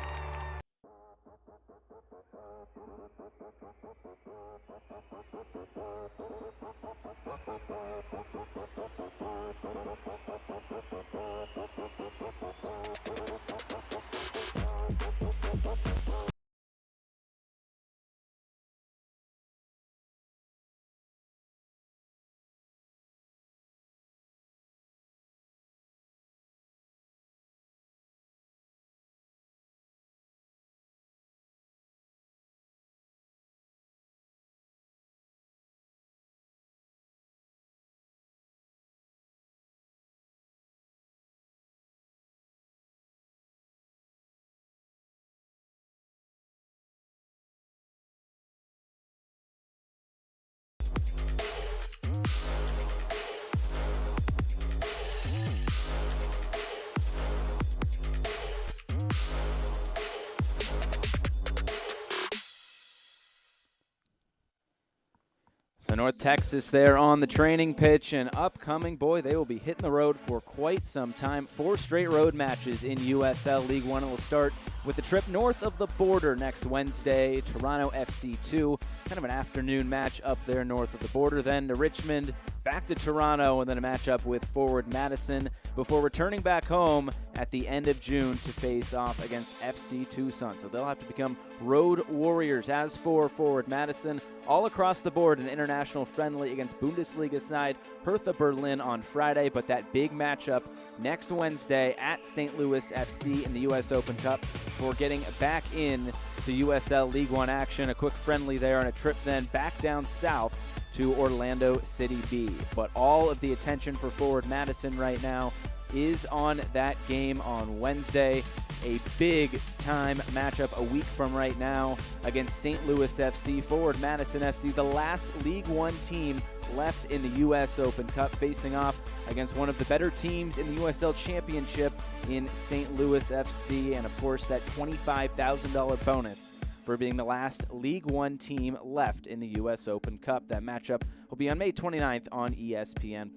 S1: So North Texas there on the training pitch, and upcoming, boy, they will be hitting the road for quite some time. 4 straight road matches in USL League One. It will start with the trip north of the border next Wednesday, Toronto FC2. Kind of an afternoon match up there north of the border. Then to Richmond, back to Toronto, and then a matchup with forward Madison before returning back home at the end of June to face off against FC Tucson. So they'll have to become road warriors. As for forward Madison, all across the board, an international friendly against Bundesliga side Hertha Berlin on Friday, but that big matchup next Wednesday at St. Louis FC in the U.S. Open Cup for getting back in to USL League One action. A quick friendly there and a trip then back down south to Orlando City B. But all of the attention for forward Madison right now is on that game on Wednesday. A big-time matchup a week from right now against St. Louis FC. Forward Madison FC, the last League One team left in the U.S. Open Cup, facing off against one of the better teams in the USL Championship in St. Louis FC. And, of course, that $25,000 bonus for being the last League One team left in the U.S. Open Cup. That matchup will be on May 29th on ESPN+.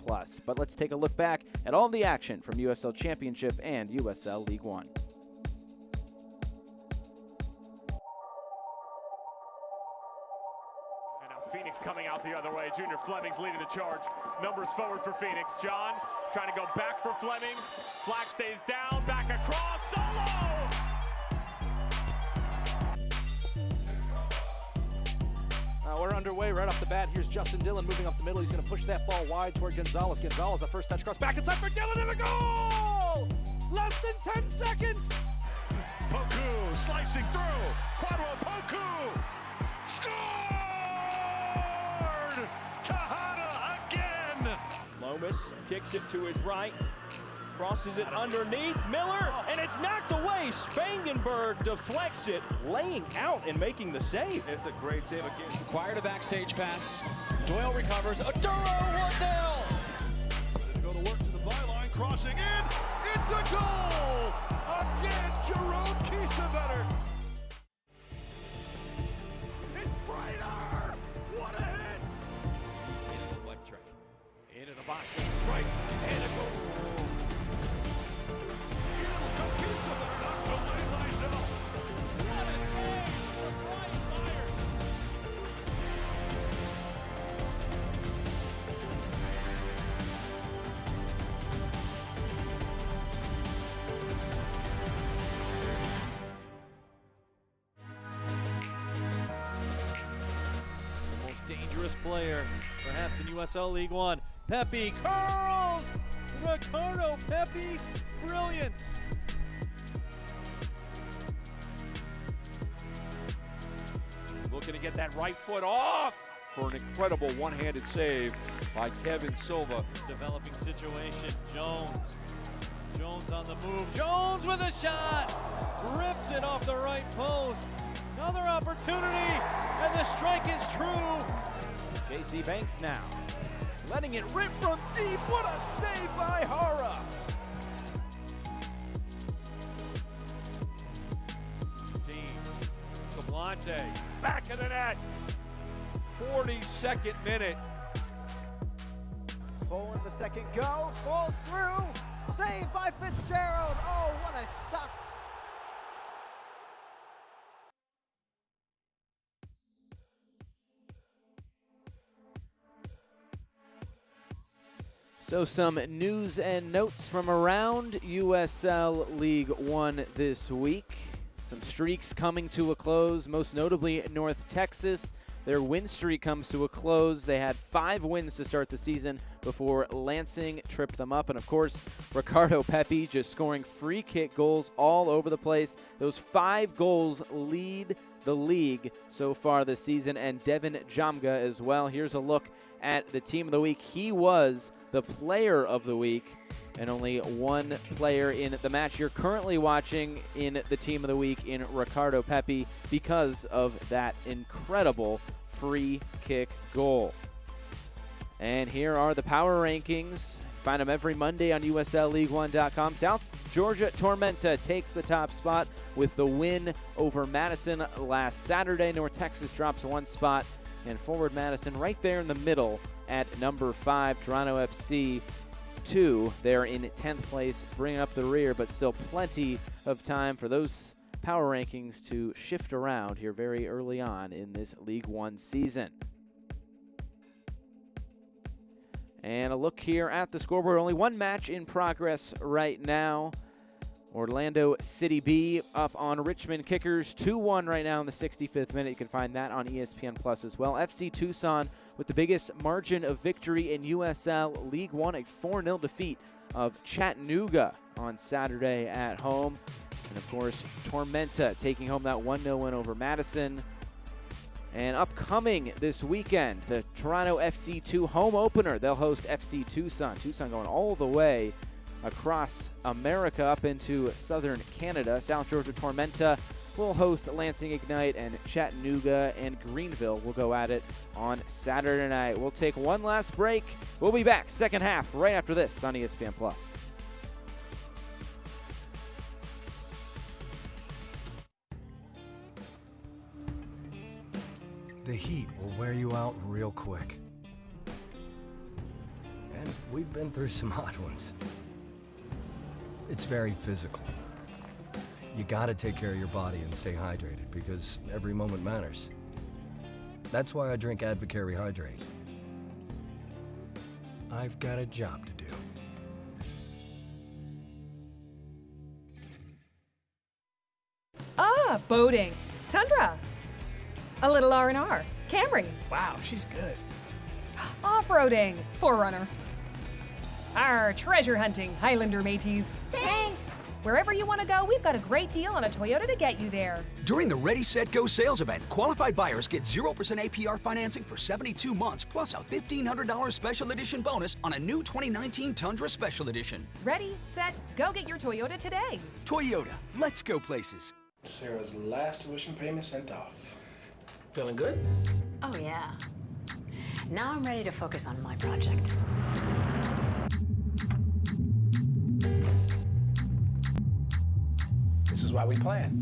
S1: But let's take a look back at all the action from USL Championship and USL League One.
S18: Phoenix coming out the other way. Junior Fleming's leading the charge. Numbers forward for Phoenix. John trying to go back for Flemings. Flag stays down, back across, solo!
S19: We're underway right off the bat. Here's Justin Dillon moving up the middle. He's going to push that ball wide toward Gonzalez. Gonzalez, a first touch cross back inside for Dillon, and a goal! Less than 10 seconds!
S18: Poku slicing through. Quadro Poku! Score! Tejada again!
S20: Lomas kicks it to his right, crosses it underneath Miller, and it's knocked away. Spangenberg deflects it, laying out and making the save.
S21: It's a great save again. It's acquired a backstage pass. Doyle recovers. Aduro 1-0.
S18: Go to work to the byline, crossing in. It's a goal! Again, Jerome Kiesewetter. It's Prater! What a hit!
S20: It's electric. Into the box, a strike, and a goal.
S18: Kiesewetter knocked away by Zell.
S20: What a game for Brian Myers.
S19: The most dangerous player, perhaps in USL League One. Pepe curls! Ricardo Pepe, brilliance!
S22: Looking to get that right foot off for an incredible one-handed save by Kevin Silva.
S19: Developing situation, Jones. Jones on the move. Jones with a shot! Rips it off the right post. Another opportunity, and the strike is true.
S1: J.C. Banks now, letting it rip from deep. What a save by Hara!
S22: Cablante, back of the net. 42nd minute.
S23: Poland the second go, falls through. Saved by Fitzgerald. Oh, what a stop.
S1: So some news and notes from around USL League One this week. Some streaks coming to a close, most notably North Texas. Their win streak comes to a close. They had 5 wins to start the season before Lansing tripped them up. And, of course, Ricardo Pepe just scoring free kick goals all over the place. Those 5 goals lead the league so far this season, and Devin Jamga as well. Here's a look at the team of the week. He was the player of the week, and only one player in the match you're currently watching in the team of the week in Ricardo Pepe because of that incredible free kick goal. And here are the power rankings. Find them every Monday on USLLeague1.com. South Georgia Tormenta takes the top spot with the win over Madison last Saturday. North Texas drops 1 spot And Forward Madison right there in the middle at number 5. Toronto FC 2. They're in 10th place, bringing up the rear, but still plenty of time for those power rankings to shift around here very early on in this League One season. And a look here at the scoreboard. Only one match in progress right now. Orlando City B up on Richmond Kickers 2-1 right now in the 65th minute. You can find that on ESPN Plus as well. FC Tucson with the biggest margin of victory in USL League One, a 4-0 defeat of Chattanooga on Saturday at home. And of course, Tormenta taking home that 1-0 win over Madison. And upcoming this weekend, the Toronto FC 2 home opener. They'll host FC Tucson. Tucson going all the way across America up into southern Canada. South Georgia Tormenta will host Lansing Ignite, and Chattanooga and Greenville will go at it on Saturday night. We'll take one last break. We'll be back second half right after this on ESPN Plus.
S2: The heat will wear you out real quick. And we've been through some hot ones. It's very physical. You gotta take care of your body and stay hydrated because every moment matters. That's why I drink Advocare Rehydrate. I've got a job to do.
S3: Ah, boating. Tundra. A little R&R. Camry.
S4: Wow, she's good.
S3: Off-roading. Forerunner. Our treasure hunting, Highlander mateys.
S5: Thanks.
S3: Wherever you want to go, we've got a great deal on a Toyota to get you there.
S24: During the Ready, Set, Go sales event, qualified buyers get 0% APR financing for 72 months, plus a $1,500 special edition bonus on a new 2019 Tundra Special Edition.
S3: Ready, set, go get your Toyota today.
S24: Toyota, let's go places.
S7: Sarah's last tuition payment sent off. Feeling good?
S8: Oh, yeah. Now I'm ready to focus on my project.
S7: This is why we plan.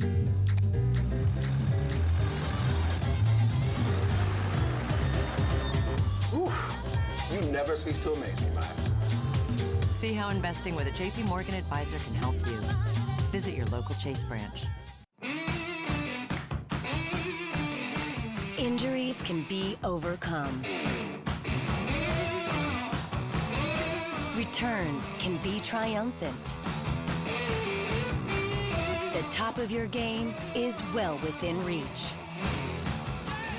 S7: Oof. You never cease to amaze me, Maya.
S8: See how investing with a JP Morgan advisor can help you. Visit your local Chase branch.
S9: Injuries can be overcome. Returns can be triumphant. The top of your game is well within reach.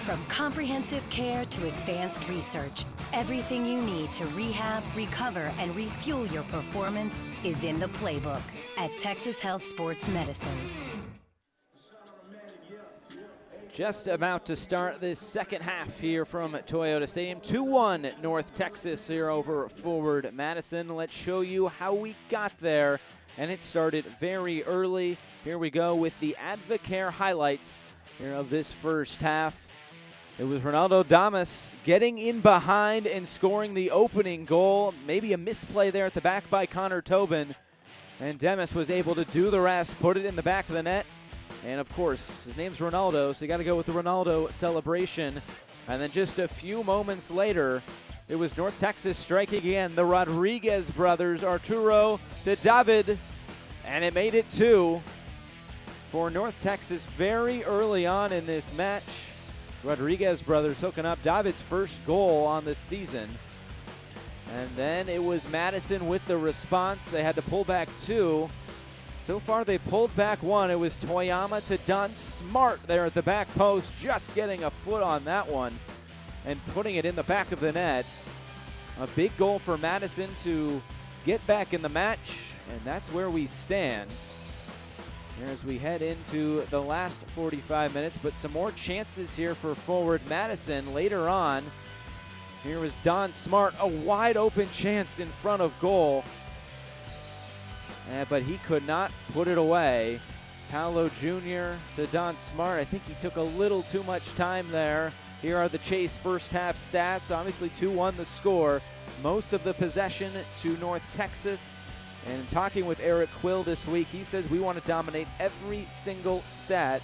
S9: From comprehensive care to advanced research, everything you need to rehab, recover, and refuel your performance is in the playbook at Texas Health Sports Medicine.
S1: Just about to start this second half here from Toyota Stadium. 2-1 North Texas here over Forward Madison. Let's show you how we got there. And it started very early. Here we go with the Advocare highlights here of this first half. It was Ronaldo Damas getting in behind and scoring the opening goal. Maybe a misplay there at the back by Connor Tobin. And Demis was able to do the rest, put it in the back of the net. And of course, his name's Ronaldo, so you got to go with the Ronaldo celebration. And then just a few moments later, it was North Texas striking again. The Rodriguez brothers, Arturo to David, and it made it 2 for North Texas very early on in this match. Rodriguez brothers hooking up David's first goal on the season. And then it was Madison with the response. They had to pull back 2. So far, they pulled back 1. It was Toyama to Don Smart there at the back post, just getting a foot on that one and putting it in the back of the net. A big goal for Madison to get back in the match, and that's where we stand here as we head into the last 45 minutes, but some more chances here for Forward Madison later on. Here was Don Smart, a wide open chance in front of goal. But he could not put it away. Paolo Jr. to Don Smart. I think he took a little too much time there. Here are the Chase first half stats. Obviously 2-1 the score. Most of the possession to North Texas. And talking with Eric Quill this week, he says we want to dominate every single stat.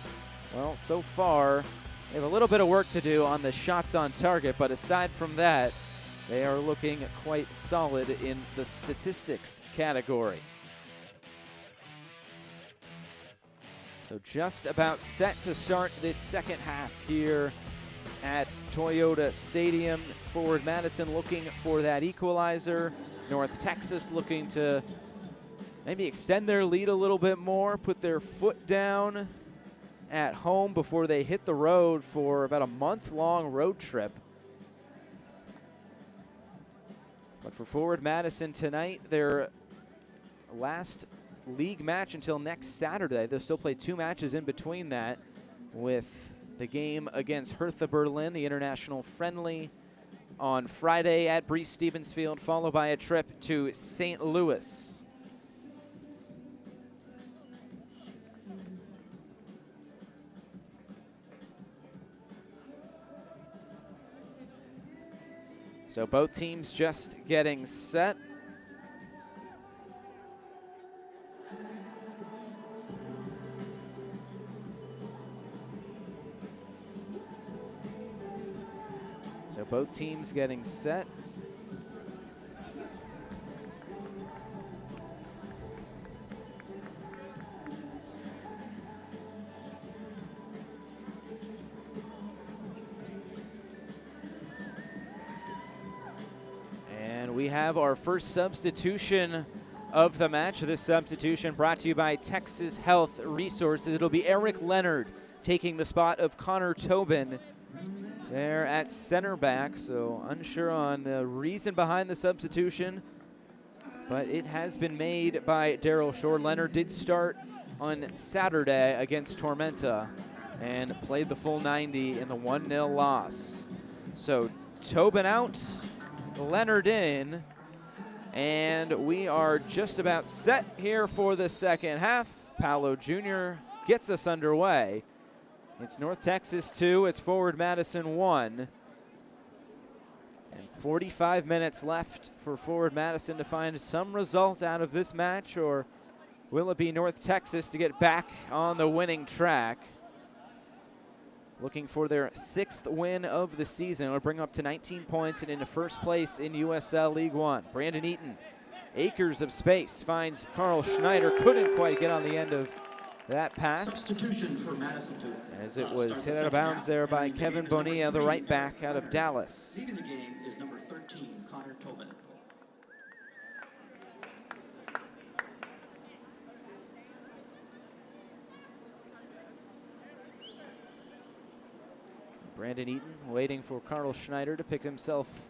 S1: Well, so far, They have a little bit of work to do on the shots on target, but aside from that, they are looking quite solid in the statistics category. So just about set to start this second half here at Toyota Stadium. Forward Madison looking for that equalizer. North Texas looking to maybe extend their lead a little bit more, put their foot down at home before they hit the road for about a month-long road trip. But for Forward Madison tonight, their last league match until next Saturday. They'll still play 2 matches in between that, with the game against Hertha Berlin, the international friendly, on Friday at Breese Stevens Field, followed by a trip to St. Louis. So both teams just getting set. So both teams getting set. And we have our first substitution of the match. This substitution brought to you by Texas Health Resources. It'll be Eric Leonard taking the spot of Connor Tobin there at center back. So unsure on the reason behind the substitution, but it has been made by Daryl Shore. Leonard did start on Saturday against Tormenta and played the full 90 in the 1-0 loss. So Tobin out, Leonard in, and we are just about set here for the second half. Paolo Jr. gets us underway. It's North Texas 2, it's Forward Madison 1. And 45 minutes left for Forward Madison to find some result out of this match, or will it be North Texas to get back on the winning track? Looking for their 6th win of the season. It'll bring them up to 19 points and into first place in USL League One. Brandon Eaton, acres of space, finds Carl Schneider. Couldn't quite get on the end of that pass,
S4: substitution for Madison
S1: as it was hit out of bounds there by Kevin Bonilla, the right back out of Dallas.
S4: Leaving the game is number 13, Connor Tobin.
S1: Brandon Eaton waiting for Carl Schneider to pick himself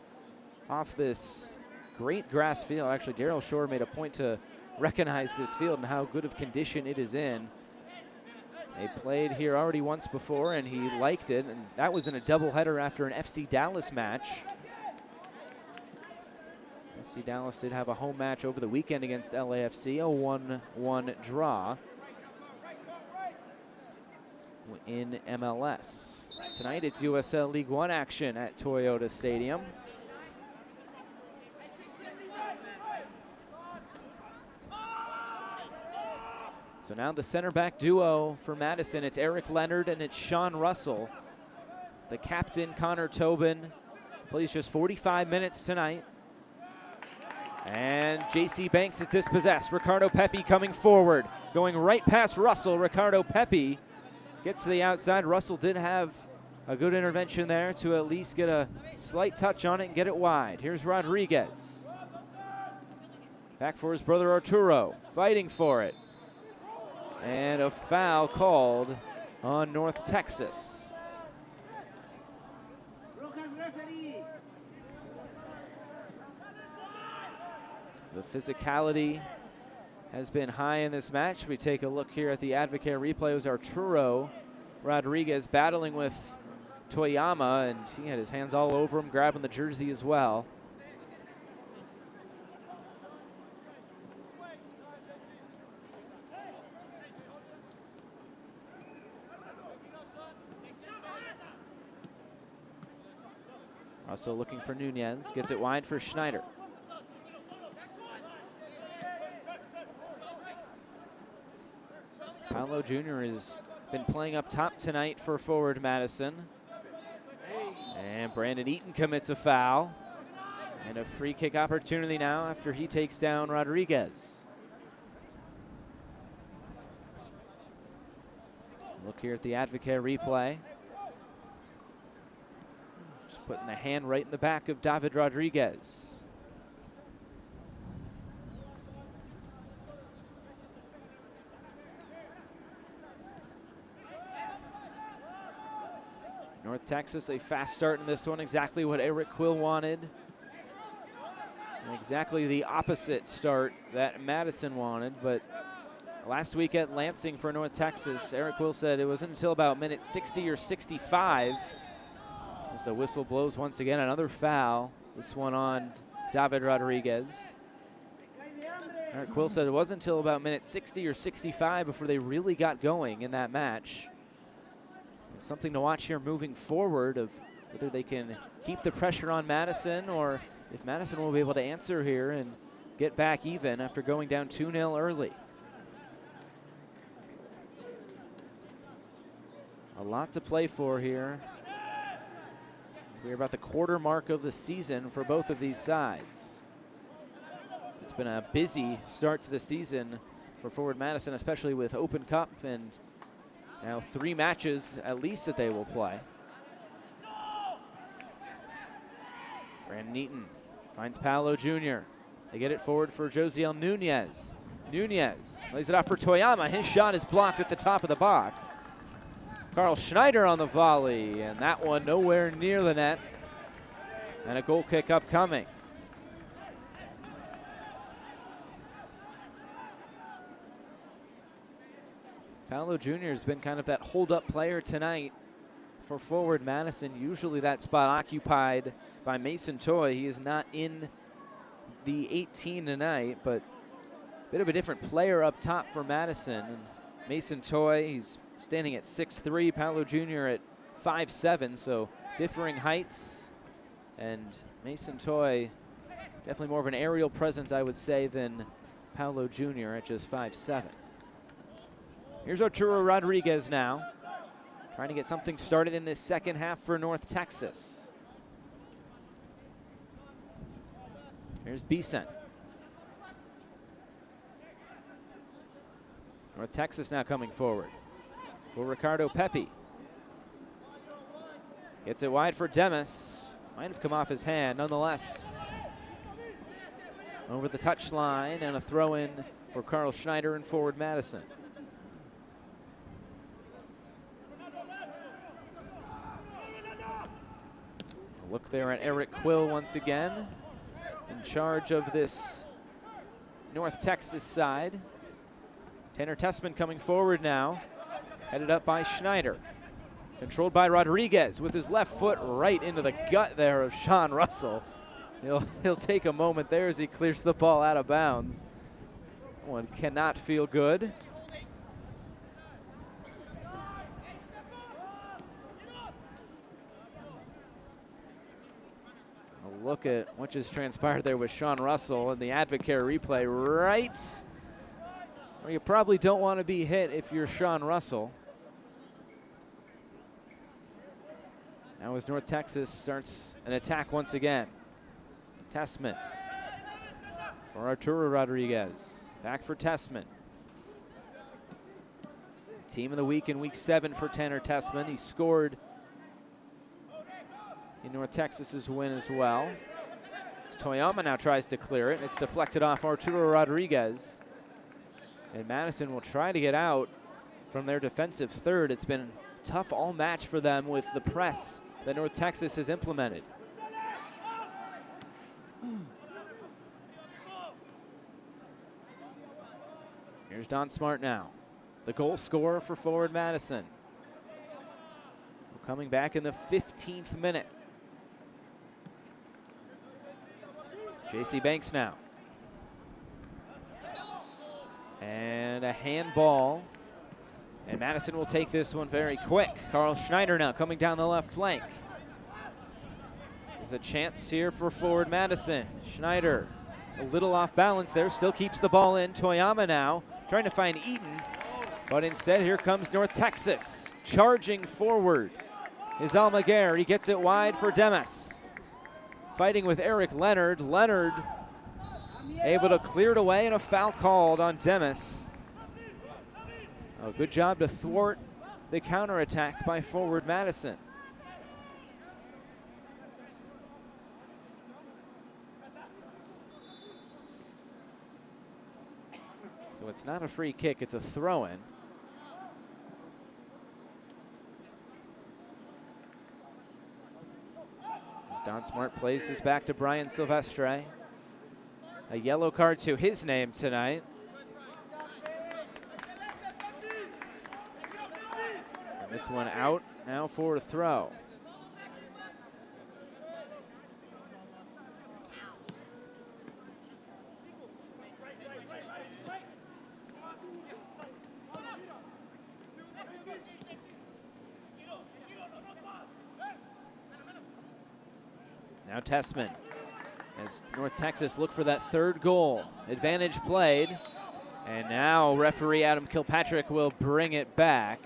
S1: off this great grass field. Actually, Daryl Shore made a point to recognize this field and how good of condition it is in. They played here already once before, and he liked it, and that was in a doubleheader after an FC Dallas match. FC Dallas did have a home match over the weekend against LAFC, a 1-1 draw in MLS. Tonight it's USL League One action at Toyota Stadium. So now the center back duo for Madison, it's Eric Leonard and it's Sean Russell. The captain, Connor Tobin, plays just 45 minutes tonight. And J.C. Banks is dispossessed. Ricardo Pepe coming forward, going right past Russell. Ricardo Pepe gets to the outside. Russell did have a good intervention there to at least get a slight touch on it and get it wide. Here's Rodriguez. Back for his brother Arturo, fighting for it. And a foul called on North Texas. The physicality has been high in this match. We take a look here at the Advocare replay. It was Arturo Rodriguez battling with Toyama, and he had his hands all over him, grabbing the jersey as well. Also looking for Nunez, gets it wide for Schneider. Paolo Jr. is been playing up top tonight for forward Madison. And Brandon Eaton commits a foul. And a free kick opportunity now after he takes down Rodriguez. Look here at the Advocate replay. Just putting the hand right in the back of David Rodriguez. North Texas, a fast start in this one, exactly what Eric Quill wanted. And exactly the opposite start that Madison wanted, but last week at Lansing for North Texas, Eric Quill said it wasn't until about minute 60 or 65 as the whistle blows once again, another foul. This one on David Rodriguez. Eric Quill said it wasn't until about minute 60 or 65 before they really got going in that match. It's something to watch here moving forward of whether they can keep the pressure on Madison or if Madison will be able to answer here and get back even after going down 2-0 early. A lot to play for here. We're about the quarter mark of the season for both of these sides. It's been a busy start to the season for forward Madison, especially with Open Cup and now 3 matches at least that they will play. Brandon Eaton finds Paolo Jr. They get it forward for Josiel Nunez. Nunez lays it off for Toyama. His shot is blocked at the top of the box. Carl Schneider on the volley, and that one nowhere near the net. And a goal kick upcoming. Paolo Jr. has been kind of that hold-up player tonight for forward Madison. Usually that spot occupied by Mason Toy. He is not in the 18 tonight, but a bit of a different player up top for Madison. And Mason Toy, he's standing at 6'3", Paolo Jr. at 5'7", so differing heights. And Mason Toy, definitely more of an aerial presence, I would say, than Paolo Jr. at just 5'7". Here's Arturo Rodriguez now, trying to get something started in this second half for North Texas. Here's Beeson. North Texas now coming forward for Ricardo Pepe. Gets it wide for Demis. Might have come off his hand, nonetheless. Over the touchline and a throw-in for Carl Schneider and forward Madison. Look there at Eric Quill once again, in charge of this North Texas side. Tanner Tessman coming forward now, headed up by Schneider. Controlled by Rodriguez with his left foot right into the gut there of Sean Russell. He'll take a moment there as he clears the ball out of bounds. One cannot feel good. Look at what just transpired there with Sean Russell in the Advocate replay, right where you probably don't want to be hit if you're Sean Russell. Now as North Texas starts an attack once again. Tessman for Arturo Rodriguez. Back for Tessman. Team of the week in week 7 for Tanner Tessman. He scored in North Texas's win as well. As Toyama now tries to clear it, and it's deflected off Arturo Rodriguez. And Madison will try to get out from their defensive third. It's been tough all match for them with the press that North Texas has implemented. Here's Don Smart now, the goal scorer for forward Madison. Coming back in the 15th minute. J.C. Banks now. And a handball. And Madison will take this one very quick. Carl Schneider now coming down the left flank. This is a chance here for forward Madison. Schneider a little off balance there, still keeps the ball in. Toyama now trying to find Eaton. But instead, here comes North Texas, charging forward. Is Almaguer, he gets it wide for Demas. Fighting with Eric Leonard. Leonard able to clear it away, and a foul called on Demas. Oh, good job to thwart the counterattack by forward Madison. So it's not a free kick, it's a throw-in. As Don Smart plays this back to Brian Silvestre. A yellow card to his name tonight. And this one out now for a throw. Now Tessman, as North Texas look for that third goal. Advantage played, and now referee Adam Kilpatrick will bring it back.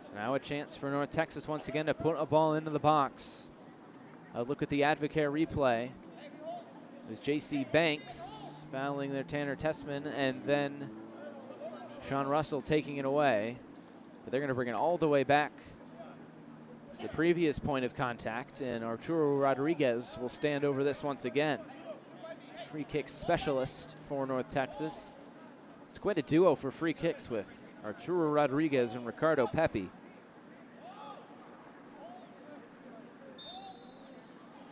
S1: So now a chance for North Texas once again to put a ball into the box. A look at the Advocare replay. There's J.C. Banks fouling their Tanner Tessman, and then Sean Russell taking it away, but they're going to bring it all the way back to the previous point of contact, and Arturo Rodriguez will stand over this once again. Free kick specialist for North Texas. It's quite a duo for free kicks with Arturo Rodriguez and Ricardo Pepe.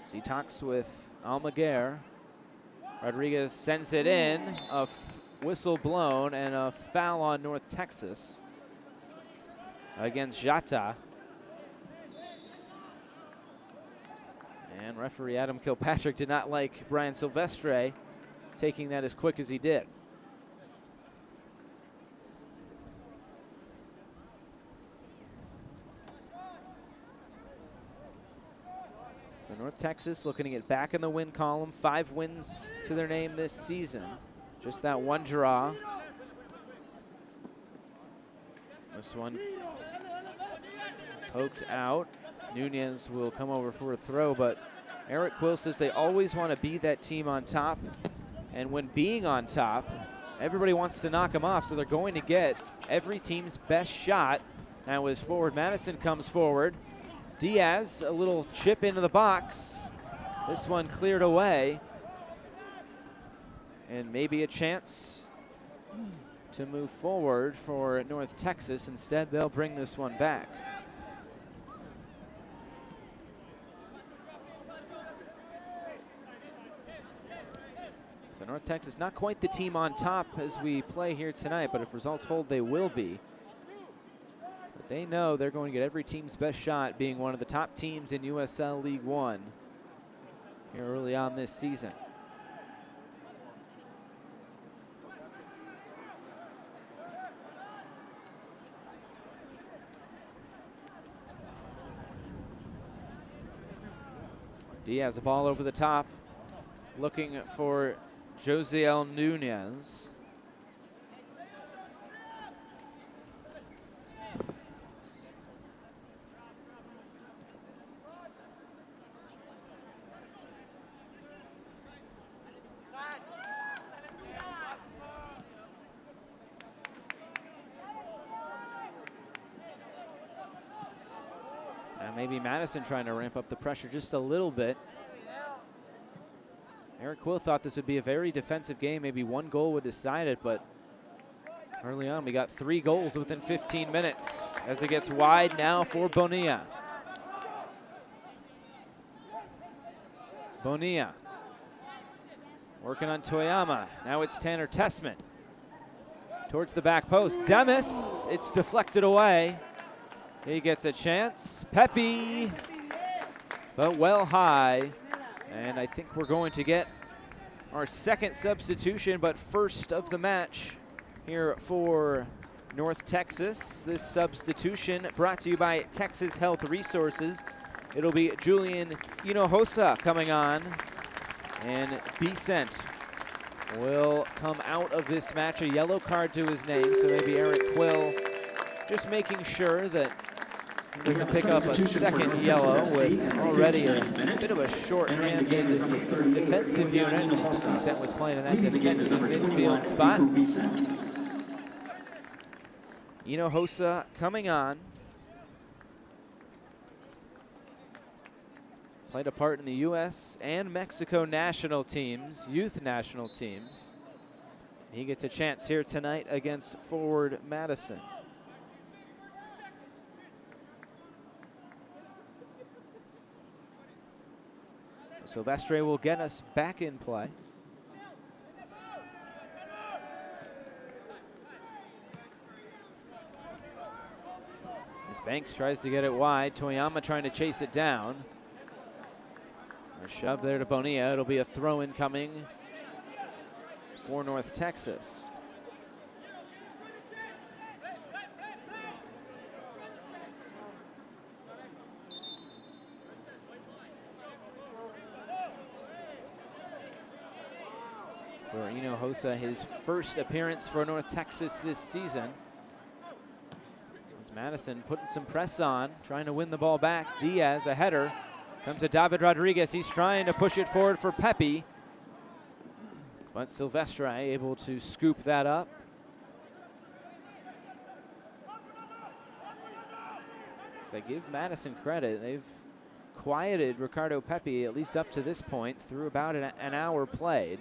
S1: As he talks with Almaguer, Rodriguez sends it in. A whistle blown and a foul on North Texas against Jata. And referee Adam Kilpatrick did not like Brian Silvestre taking that as quick as he did. So North Texas looking to get back in the win column. 5 wins to their name this season. Just that one draw. This one poked out. Nunez will come over for a throw, but Eric Quill says they always want to be that team on top. And when being on top, everybody wants to knock them off, so they're going to get every team's best shot. Now as forward Madison comes forward. Diaz, a little chip into the box. This one cleared away. And maybe a chance to move forward for North Texas. Instead, they'll bring this one back. So North Texas, not quite the team on top as we play here tonight, but if results hold, they will be. But they know they're going to get every team's best shot, being one of the top teams in USL League One here early on this season. Diaz, a ball over the top, looking for Josiel Nunez. Maybe Madison trying to ramp up the pressure just a little bit. Eric Quill thought this would be a very defensive game. Maybe one goal would decide it, but early on we got 3 goals within 15 minutes as it gets wide now for Bonilla. Bonilla working on Toyama. Now it's Tanner Tessman towards the back post. Demas, it's deflected away. He gets a chance. Pepe, but well high. And I think we're going to get our second substitution, but first of the match here for North Texas. This substitution brought to you by Texas Health Resources. it'll be Julian Hinojosa coming on, and Becent will come out of this match. A yellow card to his name, so maybe Eric Quill just making sure that he doesn't pick up a second yellow with already a bit of a short-handed defensive unit. Becent was playing in that defensive midfield spot. Hinojosa coming on. Played a part in the U.S. and Mexico national teams, youth national teams. He gets a chance here tonight against forward Madison. Silvestre will get us back in play. As Banks tries to get it wide, Toyama trying to chase it down. A shove there to Bonilla. It'll be a throw incoming for North Texas. For Hinojosa, his first appearance for North Texas this season. As Madison putting some press on, trying to win the ball back. Diaz, a header. Comes to David Rodriguez. He's trying to push it forward for Pepe. But Silvestre able to scoop that up. So I give Madison credit. They've quieted Ricardo Pepe, at least up to this point, through about an hour played.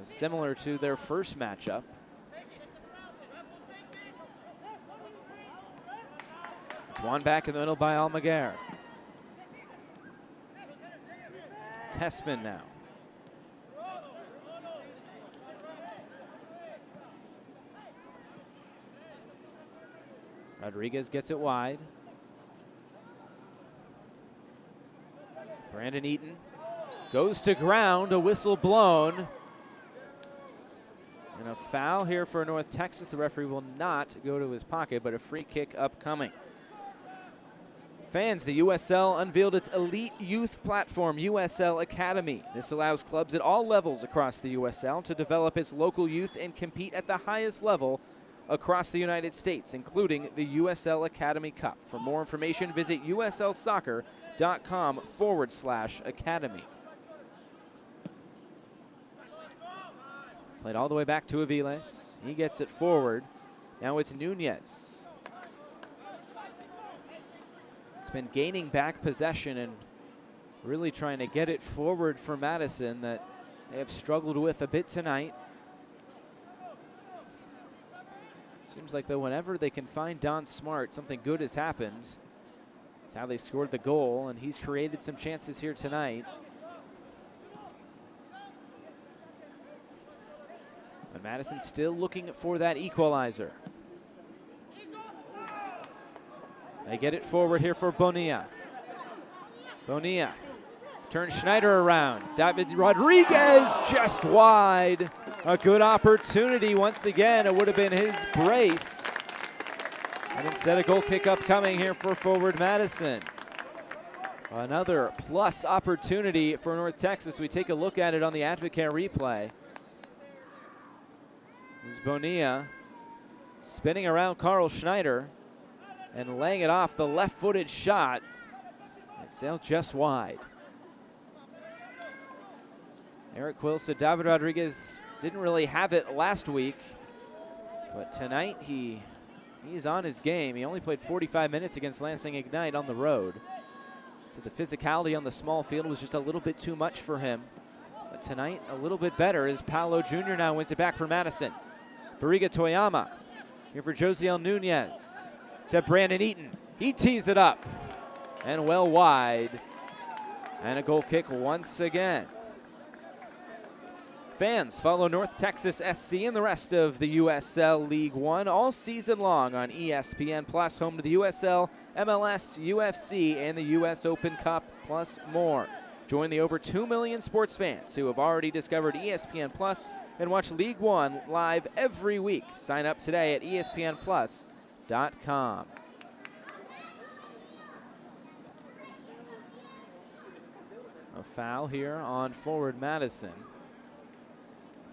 S1: Similar to their first matchup. It's one back in the middle by Almaguer. Tessman now. Rodriguez gets it wide. Brandon Eaton goes to ground, a whistle blown. And a foul here for North Texas. The referee will not go to his pocket, but a free kick upcoming. Fans, the USL unveiled its elite youth platform, USL Academy. This allows clubs at all levels across the USL to develop its local youth and compete at the highest level across the United States, including the USL Academy Cup. For more information, visit uslsoccer.com/academy. Played all the way back to Aviles. He gets it forward. Now it's Nunez. It's been gaining back possession and really trying to get it forward for Madison that they have struggled with a bit tonight. Seems like, though, whenever they can find Don Smart, something good has happened. It's how they scored the goal, and he's created some chances here tonight. But Madison still looking for that equalizer. They get it forward here for Bonilla. Bonilla turns Schneider around. David Rodriguez just wide. A good opportunity once again. It would have been his brace. And instead a goal kick upcoming here for forward Madison. Another plus opportunity for North Texas. We take a look at it on the Advocare replay. This is Bonilla spinning around Carl Schneider and laying it off the left-footed shot. It sailed just wide. Eric Quill said David Rodriguez didn't really have it last week, but tonight he's on his game. He only played 45 minutes against Lansing Ignite on the road. So the physicality on the small field was just a little bit too much for him. But tonight, a little bit better as Paolo Jr. now wins it back for Madison. Barriga Toyama here for Josiel Nunez. To Brandon Eaton. He tees it up and well wide. And a goal kick once again. Fans, follow North Texas SC and the rest of the USL League One all season long on ESPN Plus, home to the USL, MLS, UFC, and the US Open Cup, plus more. Join the over 2 million sports fans who have already discovered ESPN Plus and watch League One live every week. Sign up today at ESPNplus.com. A foul here on forward Madison,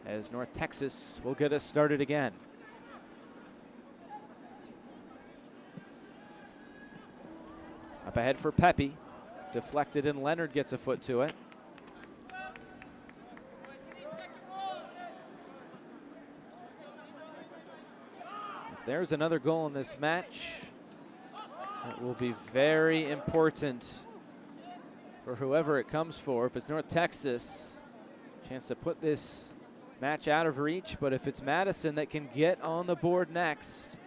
S1: as North Texas will get us started again. Up ahead for Pepe. Deflected, and Leonard gets a foot to it. If there's another goal in this match, it will be very important for whoever it comes for. If it's North Texas, chance to put this match out of reach, but if it's Madison that can get on the board next,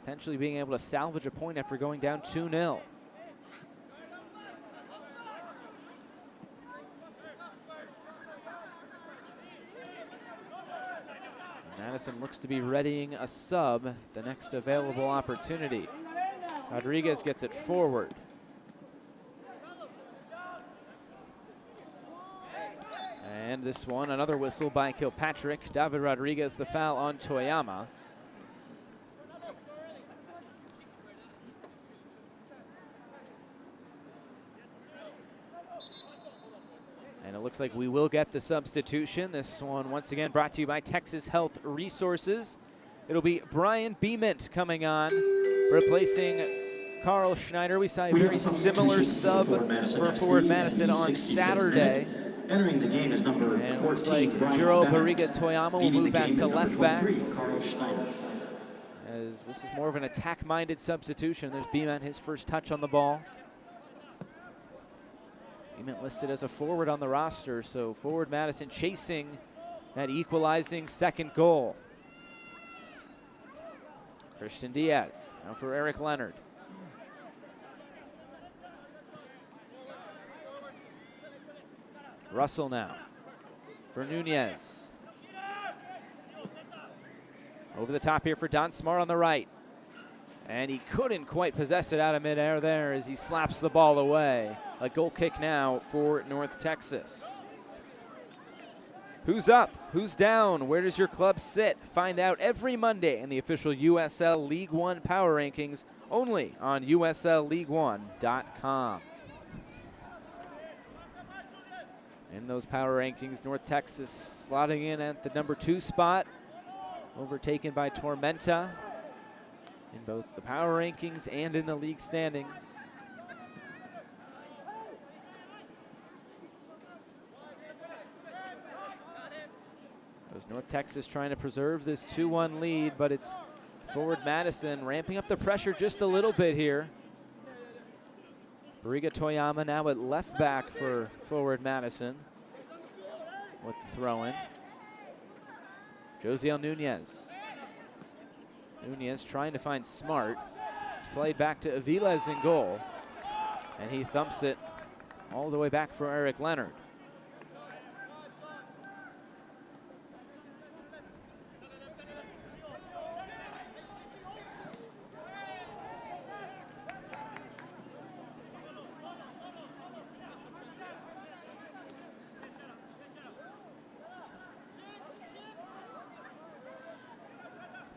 S1: potentially being able to salvage a point after going down 2-0. Madison looks to be readying a sub, the next available opportunity. Rodriguez gets it forward. And this one, another whistle by Kilpatrick. David Rodriguez, the foul on Toyama. And it looks like we will get the substitution. This one, once again, brought to you by Texas Health Resources. It'll be Brian Beament coming on, replacing Carl Schneider. We saw a very similar sub for forward Madison on Saturday.
S4: Entering the game is number 14.
S1: And it looks like Jiro Barriga Toyama will move back to left back, as this is more of an attack-minded substitution. There's Beament, his first touch on the ball. Beament listed as a forward on the roster, so forward Madison chasing that equalizing second goal. Christian Diaz, now for Eric Leonard. Russell now for Nunez. Over the top here for Don Smart on the right. And he couldn't quite possess it out of midair there as he slaps the ball away. A goal kick now for North Texas. Who's up? Who's down? Where does your club sit? Find out every Monday in the official USL League One Power Rankings, only on USLLeague1.com. In those power rankings, North Texas slotting in at the number 2 spot, overtaken by Tormenta in both the power rankings and in the league standings. There's North Texas trying to preserve this 2-1 lead, but it's forward Madison ramping up the pressure just a little bit here. Barriga Toyama now at left back for forward Madison with the throw-in. Josiel Nunez. Nunez trying to find Smart. It's played back to Aviles in goal, and he thumps it all the way back for Eric Leonard.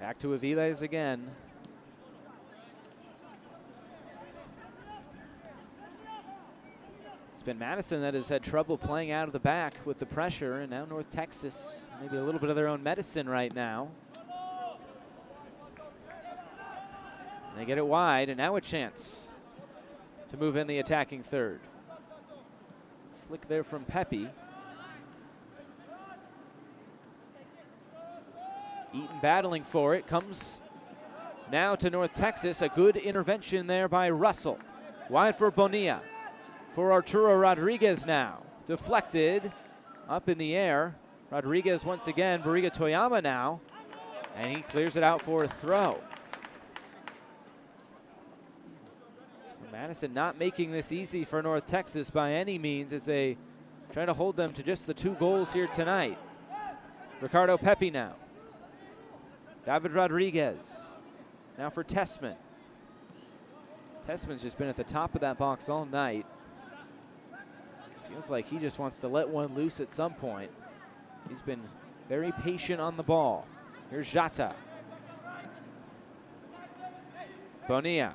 S1: Back to Aviles again. It's been Madison that has had trouble playing out of the back with the pressure, and now North Texas, maybe a little bit of their own medicine right now. And they get it wide, and now a chance to move in the attacking third. Flick there from Pepe. Eaton battling for it, comes now to North Texas. A good intervention there by Russell. Wide for Bonilla. For Arturo Rodriguez now. Deflected, up in the air. Rodriguez once again, Barriga Toyama now. And he clears it out for a throw. So Madison not making this easy for North Texas by any means as they try to hold them to just the 2 goals here tonight. Ricardo Pepe now. David Rodriguez, now for Tessman. Tessman's just been at the top of that box all night. Feels like he just wants to let one loose at some point. He's been very patient on the ball. Here's Jata. Bonilla.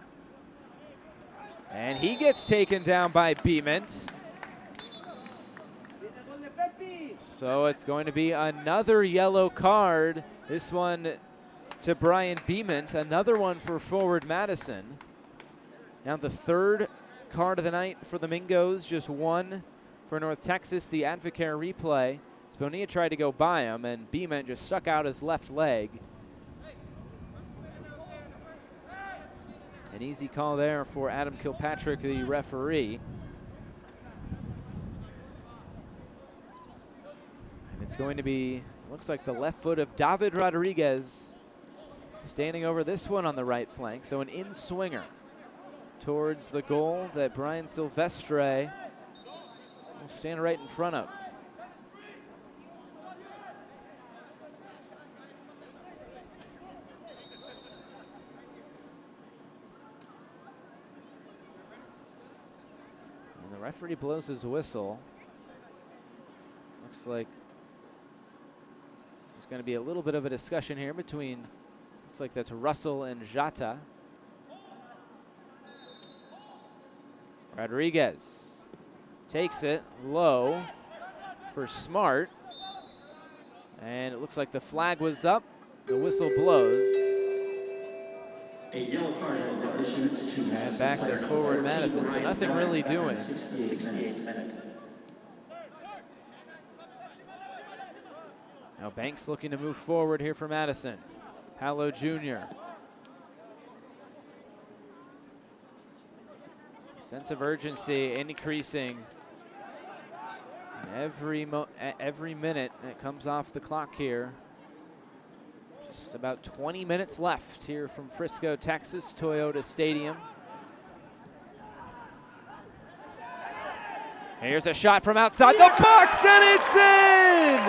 S1: And he gets taken down by Beament. So it's going to be another yellow card. This one to Brian Beament, another one for forward Madison. Now the third card of the night for the Mingos, just one for North Texas, the Advocare replay. Bonilla tried to go by him, and Beament just stuck out his left leg. An easy call there for Adam Kilpatrick, the referee. And it's going to be, looks like the left foot of David Rodriguez standing over this one on the right flank. So an in-swinger towards the goal that Brian Silvestre will stand right in front of. The referee blows his whistle. Looks like there's going to be a little bit of a discussion here between, looks like that's Russell and Jata. Rodriguez takes it low for Smart. And it looks like the flag was up. The whistle blows.
S4: A yellow card has been issued to
S1: and back to forward Madison, so nothing really doing. Now Banks looking to move forward here for Madison. Hallow Jr. Sense of urgency increasing every minute that comes off the clock here. Just about 20 minutes left here from Frisco, Texas, Toyota Stadium. Here's a shot from outside the box, and it's in!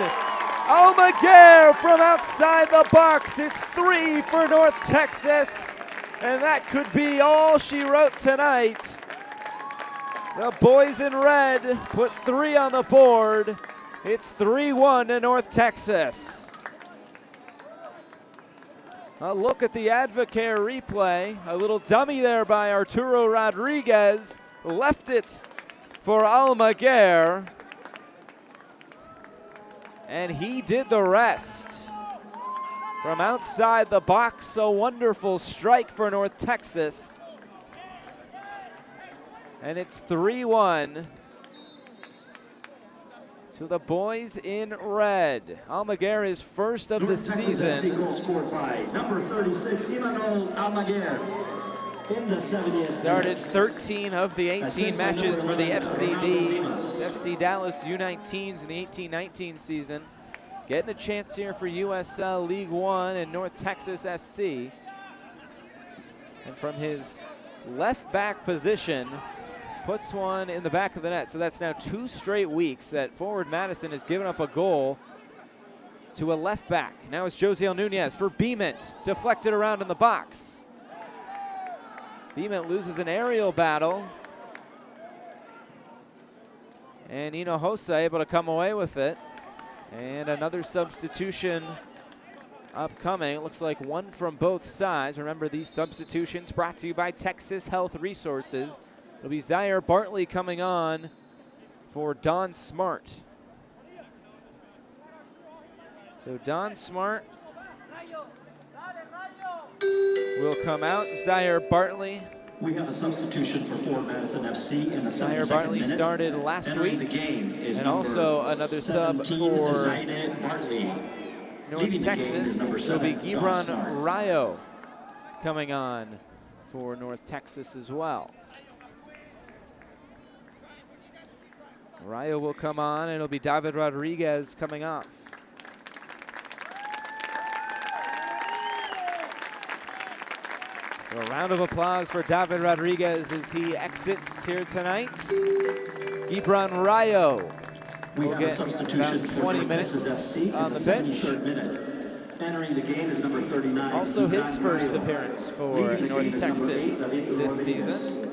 S1: Almaguer from outside the box. It's 3 for North Texas, and that could be all she wrote tonight. The boys in red put 3 on the board. It's 3-1 to North Texas. A look at the Advocare replay. A little dummy there by Arturo Rodriguez. Left it for Almaguer. And he did the rest. From outside the box, a wonderful strike for North Texas. And it's 3-1 to the boys in red. Almaguer is first of the season.
S4: Goal scored by number 36, Imanol Almaguer. In the 70th
S1: Started 13 of the 18 matches for the FCD. It's FC Dallas U19s in the 18-19 season. Getting a chance here for USL League One and North Texas SC. And from his left back position, puts one in the back of the net. So that's now 2 straight weeks that forward Madison has given up a goal to a left back. Now it's Josiel Nunez for Beament, deflected around in the box. Beament loses an aerial battle. And Hinojosa able to come away with it. And another substitution upcoming. It looks like one from both sides. Remember, these substitutions brought to you by Texas Health Resources. It'll be Zaire Bartley coming on for Don Smart. So Don Smart will come out. Zaire Bartley.
S4: We have a substitution for Fort Madison FC in the
S1: Zaire Bartley
S4: minute.
S1: started last week.
S4: The game is
S1: and also another sub for North Texas. It'll be Gibran Rayo coming on for North Texas as well. Rayo will come on, and it'll be David Rodriguez coming off. So a round of applause for David Rodriguez as he exits here tonight. Gibran Rayo will get about 20 minutes on the bench.
S4: Entering the game is number 39.
S1: Also his first appearance for North Texas this season.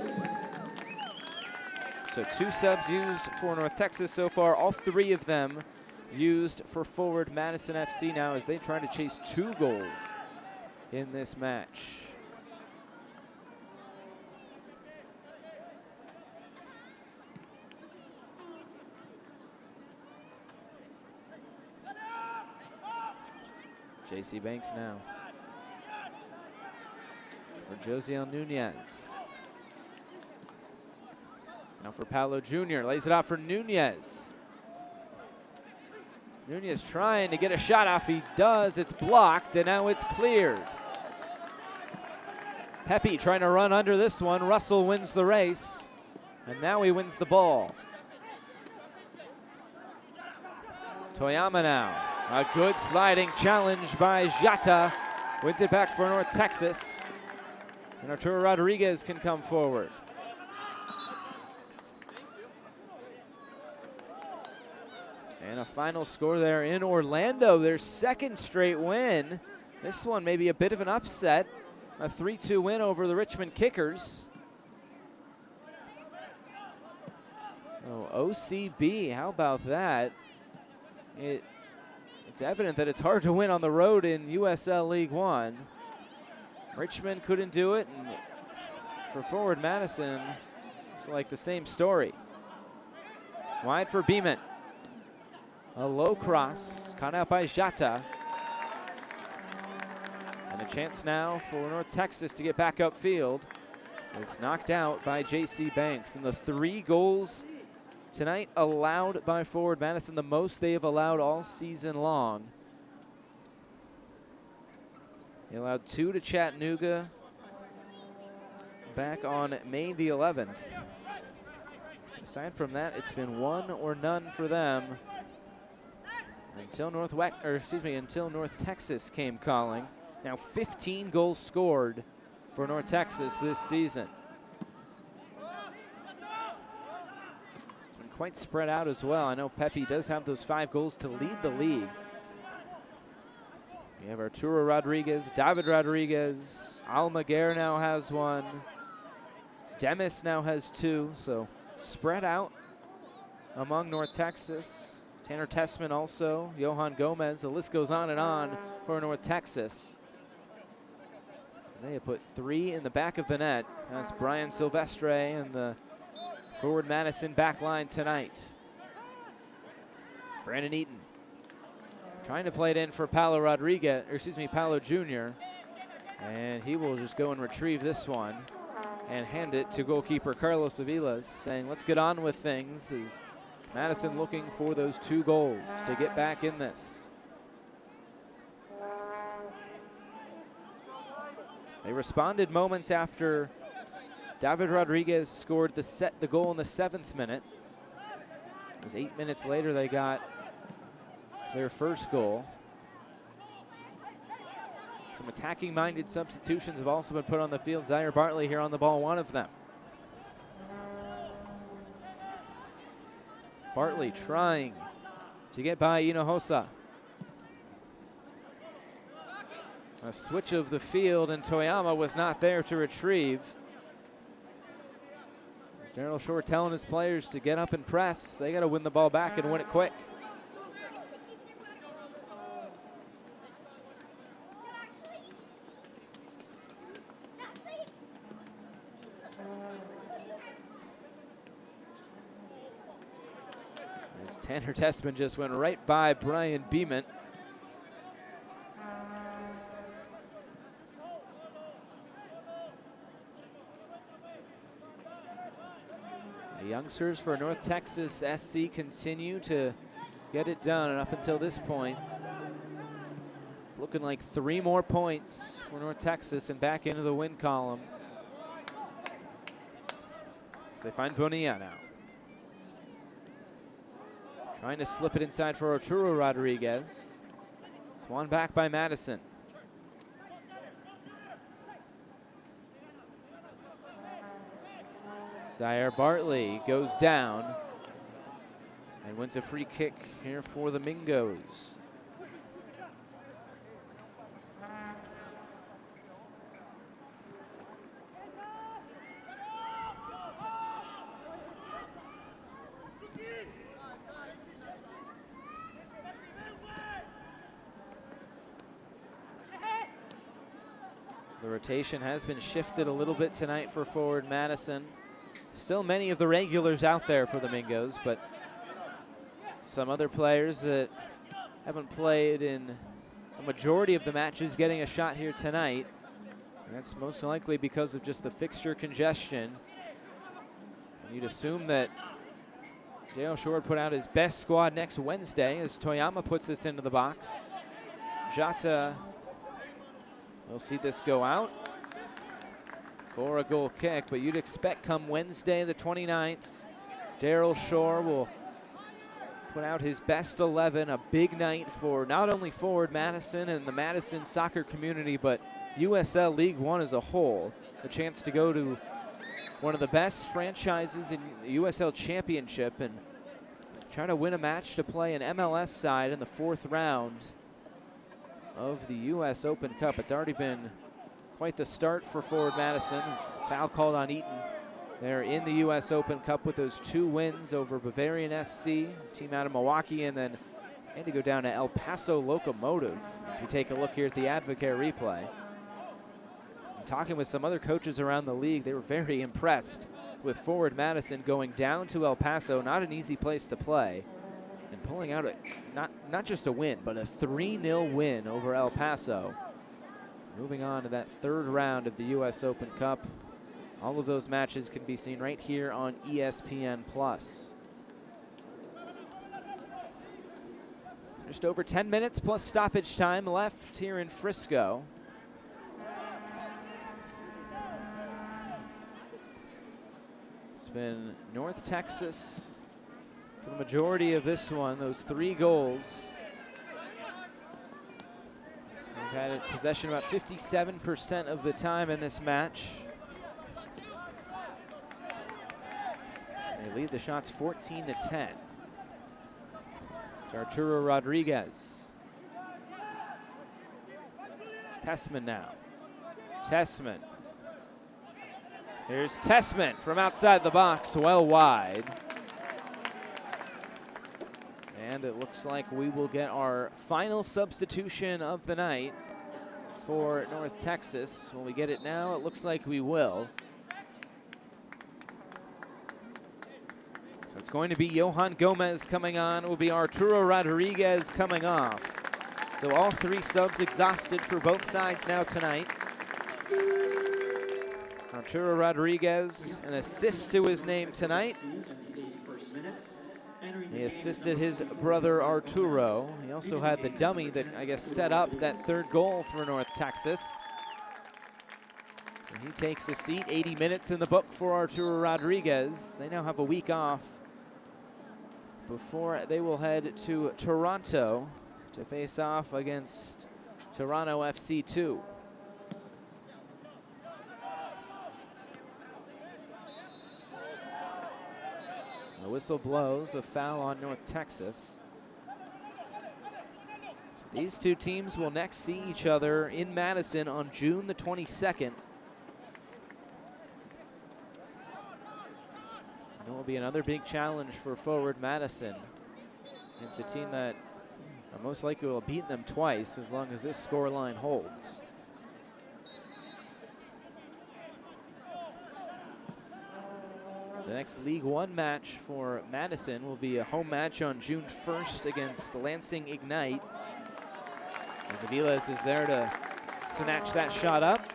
S1: So 2 subs used for North Texas so far, all 3 of them used for forward Madison FC now as they try to chase 2 goals in this match. J.C. Banks now. For Josiel Nunez. Now for Paolo Jr. Lays it out for Nunez. Nunez trying to get a shot off. He does. It's blocked, and now it's cleared. Pepe trying to run under this one. Russell wins the race, and now he wins the ball. Toyama now. A good sliding challenge by Jata. Wins it back for North Texas. And Arturo Rodriguez can come forward. And a final score there in Orlando, their second straight win. This one may be a bit of an upset. A 3-2 win over the Richmond Kickers. So OCB, how about that? It's evident that it's hard to win on the road in USL League One. Richmond couldn't do it, and for forward Madison, it's like the same story. Wide for Beeman. A low cross, caught out by Jata. And a chance now for North Texas to get back upfield. It's knocked out by J.C. Banks. And the 3 goals tonight allowed by forward Madison, the most they have allowed all season long. They allowed 2 to Chattanooga back on May the 11th. Aside from that, it's been 1 or none for them until until North Texas came calling. Now 15 goals scored for North Texas this season. It's been quite spread out as well. I know Pepe does have those 5 goals to lead the league. We have Arturo Rodriguez, David Rodriguez, Almaguer now has 1. Demis now has 2, so spread out among North Texas. Tanner Tessman also, Johan Gomez, the list goes on and on for North Texas. They have put 3 in the back of the net. That's Brian Silvestre and the forward Madison back line tonight. Brandon Eaton trying to play it in for Paolo Jr. And he will just go and retrieve this one and hand it to goalkeeper Carlos Avilas, saying let's get on with things, as Madison looking for those 2 goals to get back in this. They responded moments after David Rodriguez scored the goal in the 7th minute. It was 8 minutes later they got their first goal. Some attacking-minded substitutions have also been put on the field. Zaire Bartley here on the ball, one of them. Bartley trying to get by Hinojosa. A switch of the field, and Toyama was not there to retrieve. Daryl Shore telling his players to get up and press. They got to win the ball back and win it quick. As Tanner Tessman just went right by Brian Beeman. The youngsters for North Texas SC continue to get it done, and up until this point, it's looking like 3 more points for North Texas and back into the win column. As they find Bonilla now. Trying to slip it inside for Arturo Rodriguez. It's won back by Madison. Zaire Bartley goes down and wins a free kick here for the Mingos. So the rotation has been shifted a little bit tonight for forward Madison. Still many of the regulars out there for the Mingos, but some other players that haven't played in a majority of the matches getting a shot here tonight. And that's most likely because of just the fixture congestion. And you'd assume that Dale Shore put out his best squad next Wednesday as Toyama puts this into the box. Jata will see this go out for a goal kick, but you'd expect come Wednesday the 29th, Daryl Shore will put out his best 11, a big night for not only Forward Madison and the Madison soccer community, but USL League One as a whole. A chance to go to one of the best franchises in the USL Championship and try to win a match to play an MLS side in the 4th round of the US Open Cup. It's already been quite the start for Forward Madison. Foul called on Eaton. They're in the US Open Cup with those 2 wins over Bavarian SC, team out of Milwaukee, and then had to go down to El Paso Locomotive as we take a look here at the Advocare replay. And talking with some other coaches around the league, they were very impressed with Forward Madison going down to El Paso, not an easy place to play, and pulling out not just a win, but a 3-0 win over El Paso. Moving on to that 3rd round of the US Open Cup. All of those matches can be seen right here on ESPN+. Just over 10 minutes plus stoppage time left here in Frisco. It's been North Texas for the majority of this one, those 3 goals. We've had possession about 57% of the time in this match. They lead the shots 14-10. It's Arturo Rodriguez. Tessman now. Tessman. Here's Tessman from outside the box, well wide. And it looks like we will get our final substitution of the night for North Texas. Will we get it now? It looks like we will. So it's going to be Johan Gomez coming on. It will be Arturo Rodriguez coming off. So all 3 subs exhausted for both sides now tonight. Arturo Rodriguez, an assist to his name tonight. He assisted his brother Arturo. He also had the dummy that, I guess, set up that 3rd goal for North Texas. So he takes a seat. 80 minutes in the book for Arturo Rodriguez. They now have a week off before they will head to Toronto to face off against Toronto FC 2. The whistle blows, a foul on North Texas. So these 2 teams will next see each other in Madison on June the 22nd. And it will be another big challenge for Forward Madison. It's a team that most likely will beat them twice as long as this scoreline holds. The next League One match for Madison will be a home match on June 1st against Lansing Ignite. As Aviles is there to snatch that shot up.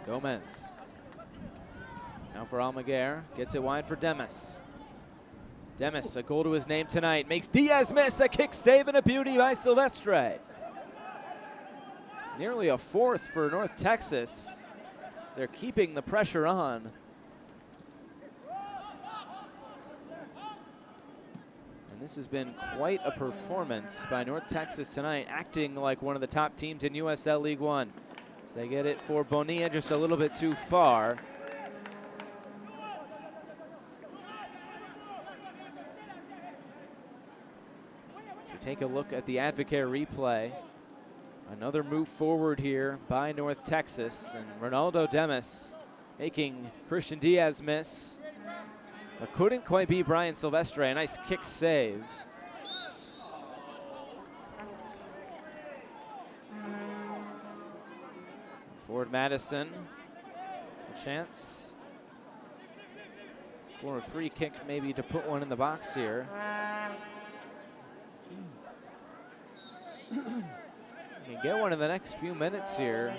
S1: Gomez. Now for Almaguer, gets it wide for Demis. Demis, a goal to his name tonight, makes Diaz miss, a kick save and a beauty by Silvestre. Nearly a 4th for North Texas. They're keeping the pressure on. And this has been quite a performance by North Texas tonight, acting like one of the top teams in USL League One. So they get it for Bonilla just a little bit too far. Take a look at the Advocare replay. Another move forward here by North Texas, and Ronaldo Demis making Christian Diaz miss. But couldn't quite be Brian Silvestre. A nice kick save. Forward Madison, a chance for a free kick, maybe to put one in the box here. You can get one in the next few minutes here.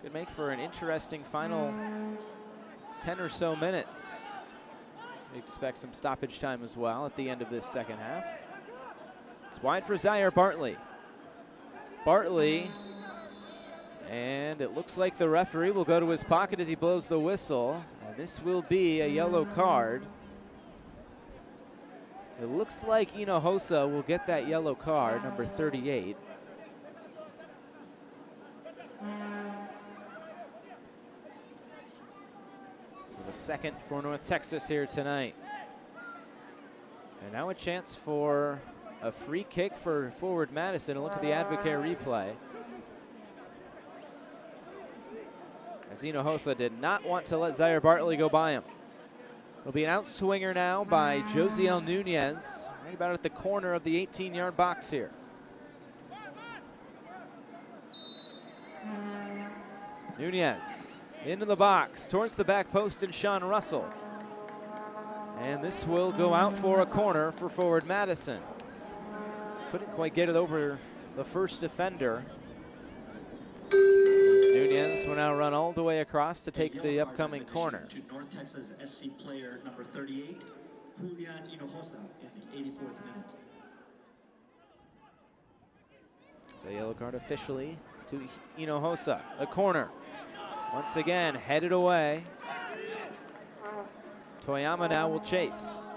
S1: Could make for an interesting final 10 or so minutes. We expect some stoppage time as well at the end of this second half. It's wide for Zaire Bartley. Bartley, and it looks like the referee will go to his pocket as he blows the whistle. And this will be a yellow card. It looks like Hinojosa will get that yellow card, number 38. So the second for North Texas here tonight. And now a chance for a free kick for forward Madison. And look at the Advocare replay. As Hinojosa did not want to let Zaire Bartley go by him. It'll be an out swinger now by Josiel Nunez, right about at the corner of the 18-yard box here. Nunez into the box, towards the back post, and Sean Russell. And this will go out for a corner for forward Madison. Couldn't quite get it over the first defender. Nunez will now run all the way across to take the upcoming corner.
S4: To North Texas SC player number 38, Julian Hinojosa, in the 84th minute.
S1: The yellow card officially to Hinojosa. A corner. Once again, headed away. Toyama now will chase.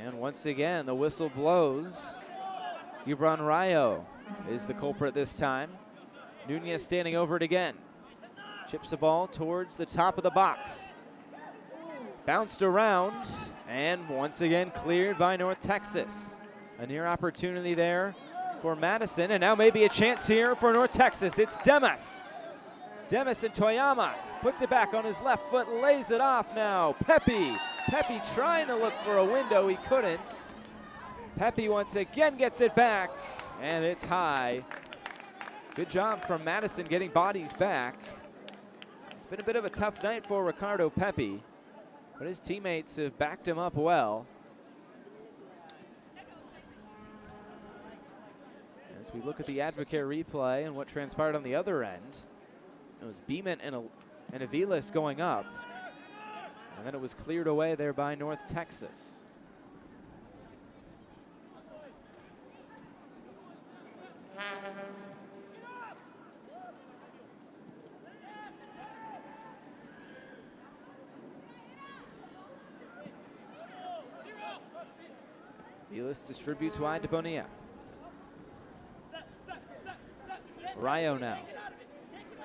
S1: And once again, the whistle blows. Gibran Rayo is the culprit this time. Nunez standing over it again. Chips the ball towards the top of the box. Bounced around, and once again cleared by North Texas. A near opportunity there for Madison, and now maybe a chance here for North Texas. It's Demas. Demas and Toyama puts it back on his left foot, lays it off now. Pepe trying to look for a window, he couldn't. Pepe once again gets it back, and it's high. Good job from Madison getting bodies back. It's been a bit of a tough night for Ricardo Pepe, but his teammates have backed him up well. As we look at the Advocare replay and what transpired on the other end, it was Beeman and Aviles going up, and then it was cleared away there by North Texas. Aviles distributes wide to Bonilla. Rayo now.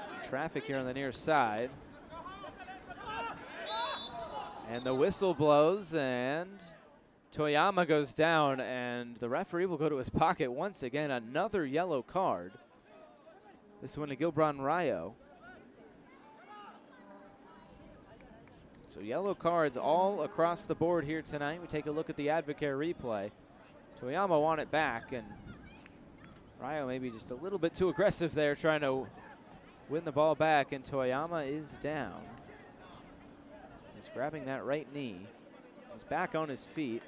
S1: Some traffic here on the near side. And the whistle blows, and Toyama goes down, and the referee will go to his pocket once again. Another yellow card. This one to Gibran Rayo. So yellow cards all across the board here tonight. We take a look at the Advocare replay. Toyama won it back, and Rayo maybe just a little bit too aggressive there, trying to win the ball back, and Toyama is down. He's grabbing that right knee. He's back on his feet.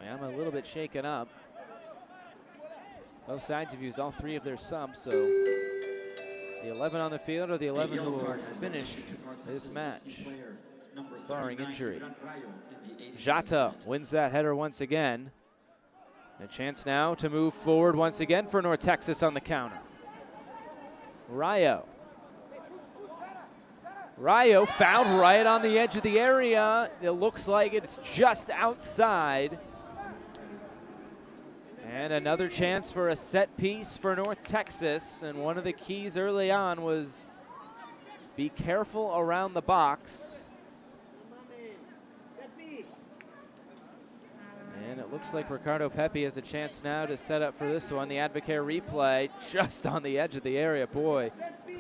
S1: Toyama a little bit shaken up. Both sides have used all three of their subs, so the 11 on the field are the 11 who will finish this match, barring injury. Jata wins that header once again. A chance now to move forward once again for North Texas on the counter. Rayo found right on the edge of the area. It looks like it's just outside. And another chance for a set piece for North Texas. And one of the keys early on was be careful around the box. And it looks like Ricardo Pepi has a chance now to set up for this one. The Advocare replay just on the edge of the area. Boy,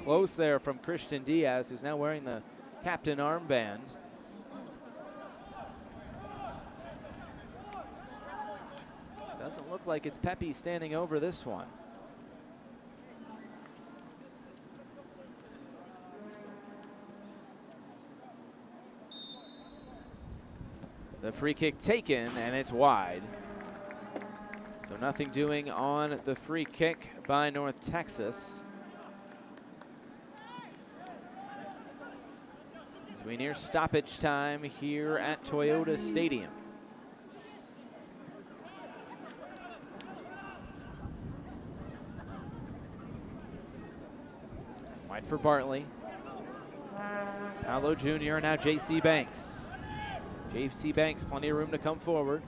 S1: close there from Christian Diaz, who's now wearing the captain armband. Doesn't look like it's Pepi standing over this one. The free kick taken, and it's wide. So nothing doing on the free kick by North Texas. As we near stoppage time here at Toyota Stadium. Wide for Bartley. Paolo Jr., now J.C. Banks. J.C. Banks, plenty of room to come forward.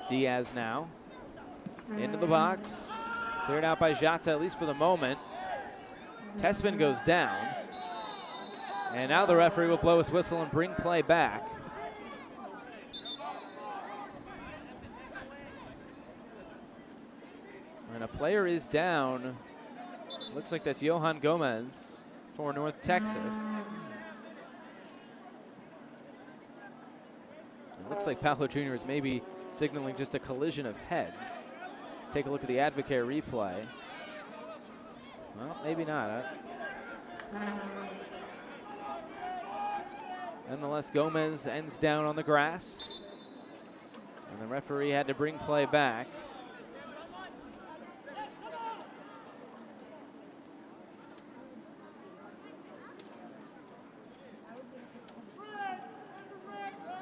S1: Diaz now into the box. Cleared out by Jata, at least for the moment. Tessman goes down. And now the referee will blow his whistle and bring play back. And a player is down. Looks like that's Johan Gomez for North Texas. It looks like Paolo Jr. is maybe signaling just a collision of heads. Take a look at the Advocare replay. Well, maybe not. Nonetheless, Gomez ends down on the grass. And the referee had to bring play back.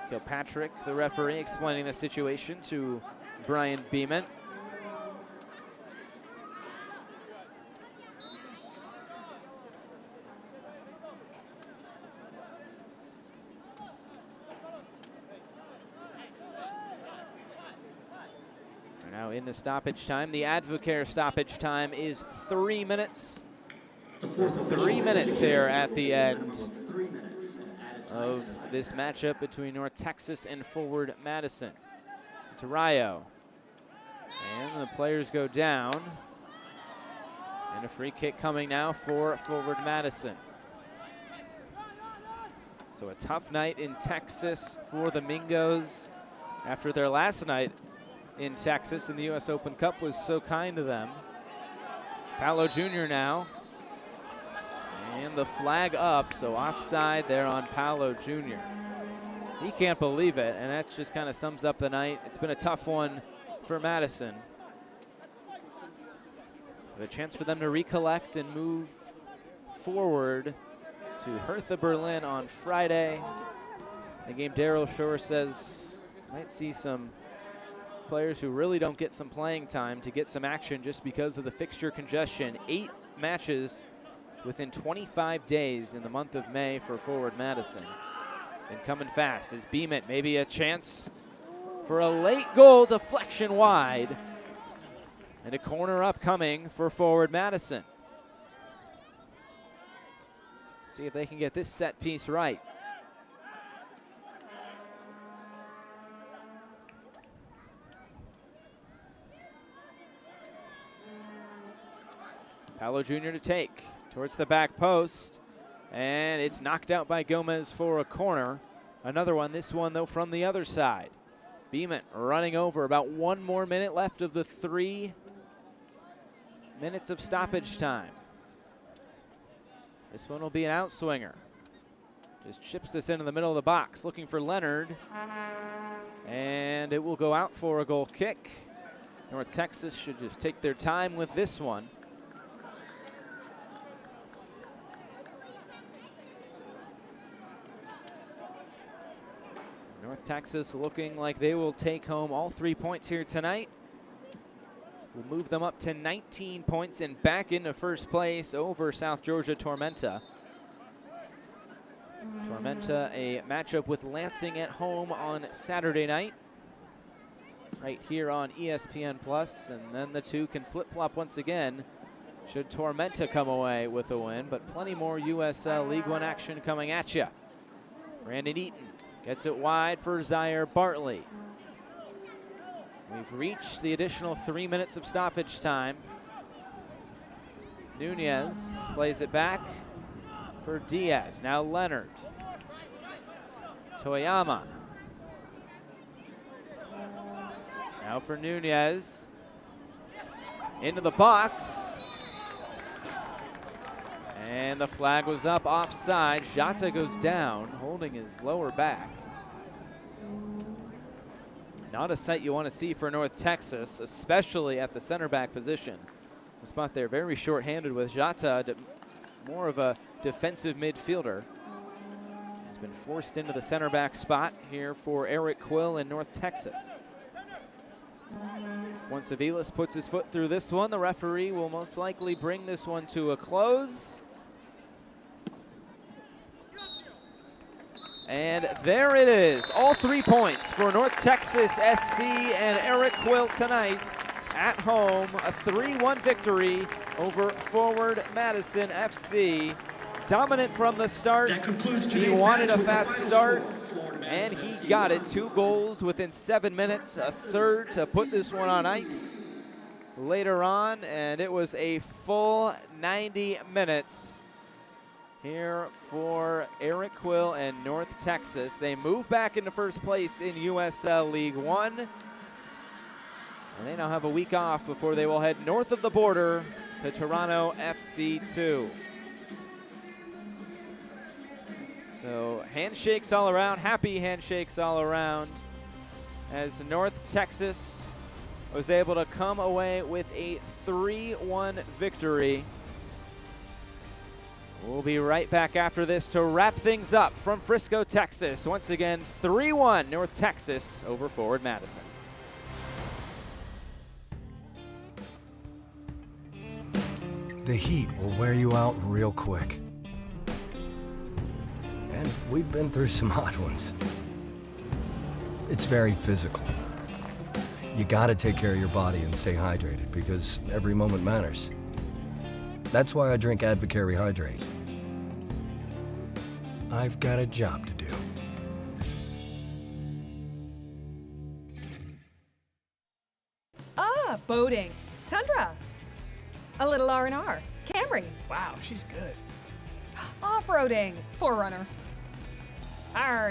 S1: Kilpatrick, the referee, explaining the situation to Brian Beeman. We're now into stoppage time. The Advocare stoppage time is 3 minutes. 3 minutes here at the end of this matchup between North Texas and Forward Madison. Tarayo. And the players go down. And a free kick coming now for Forward Madison. So a tough night in Texas for the Mingos after their last night in Texas in the U.S. Open Cup was so kind to them. Paolo Jr. now. And the flag up, so offside there on Paolo Jr. He can't believe it, and that just kind of sums up the night. It's been a tough one for Madison. A chance for them to recollect and move forward to Hertha Berlin on Friday. The game, Daryl Shore says, might see some players who really don't get some playing time to get some action just because of the fixture congestion. 8 matches within 25 days in the month of May for Forward Madison. And coming fast is Beeman. Maybe a chance for a late goal, deflection wide. And a corner upcoming for Forward Madison. See if they can get this set piece right. Paolo Jr. to take towards the back post, and it's knocked out by Gomez for a corner. Another one, this one though from the other side. Beeman running over, about 1 more minute left of the 3 minutes of stoppage time. This one will be an outswinger. Just chips this into the middle of the box, looking for Leonard. And it will go out for a goal kick. North Texas should just take their time with this one. North Texas looking like they will take home all 3 points here tonight. Will move them up to 19 points and back into first place over South Georgia Tormenta. Tormenta, a matchup with Lansing at home on Saturday night, right here on ESPN+, and then the two can flip-flop once again should Tormenta come away with a win, but plenty more USL League One action coming at you. Brandon Eaton gets it wide for Zaire Bartley. We've reached the additional 3 minutes of stoppage time. Nunez plays it back for Diaz. Now Leonard. Toyama. Now for Nunez. Into the box. And the flag was up offside. Jota goes down, holding his lower back. Not a sight you want to see for North Texas, especially at the center back position. The spot there very short-handed with Jota, more of a defensive midfielder. He's been forced into the center back spot here for Eric Quill in North Texas. Once Aviles puts his foot through this one, the referee will most likely bring this one to a close. And there it is, all 3 points for North Texas SC and Eric Quill tonight at home. A 3-1 victory over Forward Madison FC. Dominant from the start. He wanted a fast start, and he got it. 2 goals within 7 minutes, a third to put this one on ice later on, and it was a full 90 minutes here for Eric Quill and North Texas. They move back into first place in USL League One. And they now have a week off before they will head north of the border to Toronto FC2. So handshakes all around, happy handshakes all around, as North Texas was able to come away with a 3-1 victory. We'll be right back after this to wrap things up from Frisco, Texas. Once again, 3-1 North Texas over Forward Madison.
S2: The heat will wear you out real quick. And we've been through some hot ones. It's very physical. You gotta take care of your body and stay hydrated because every moment matters. That's why I drink Advocare Hydrate. I've got a job to do.
S3: Ah, boating. Tundra. A little R&R. Camry.
S6: Wow, she's good.
S3: Off-roading. Forerunner.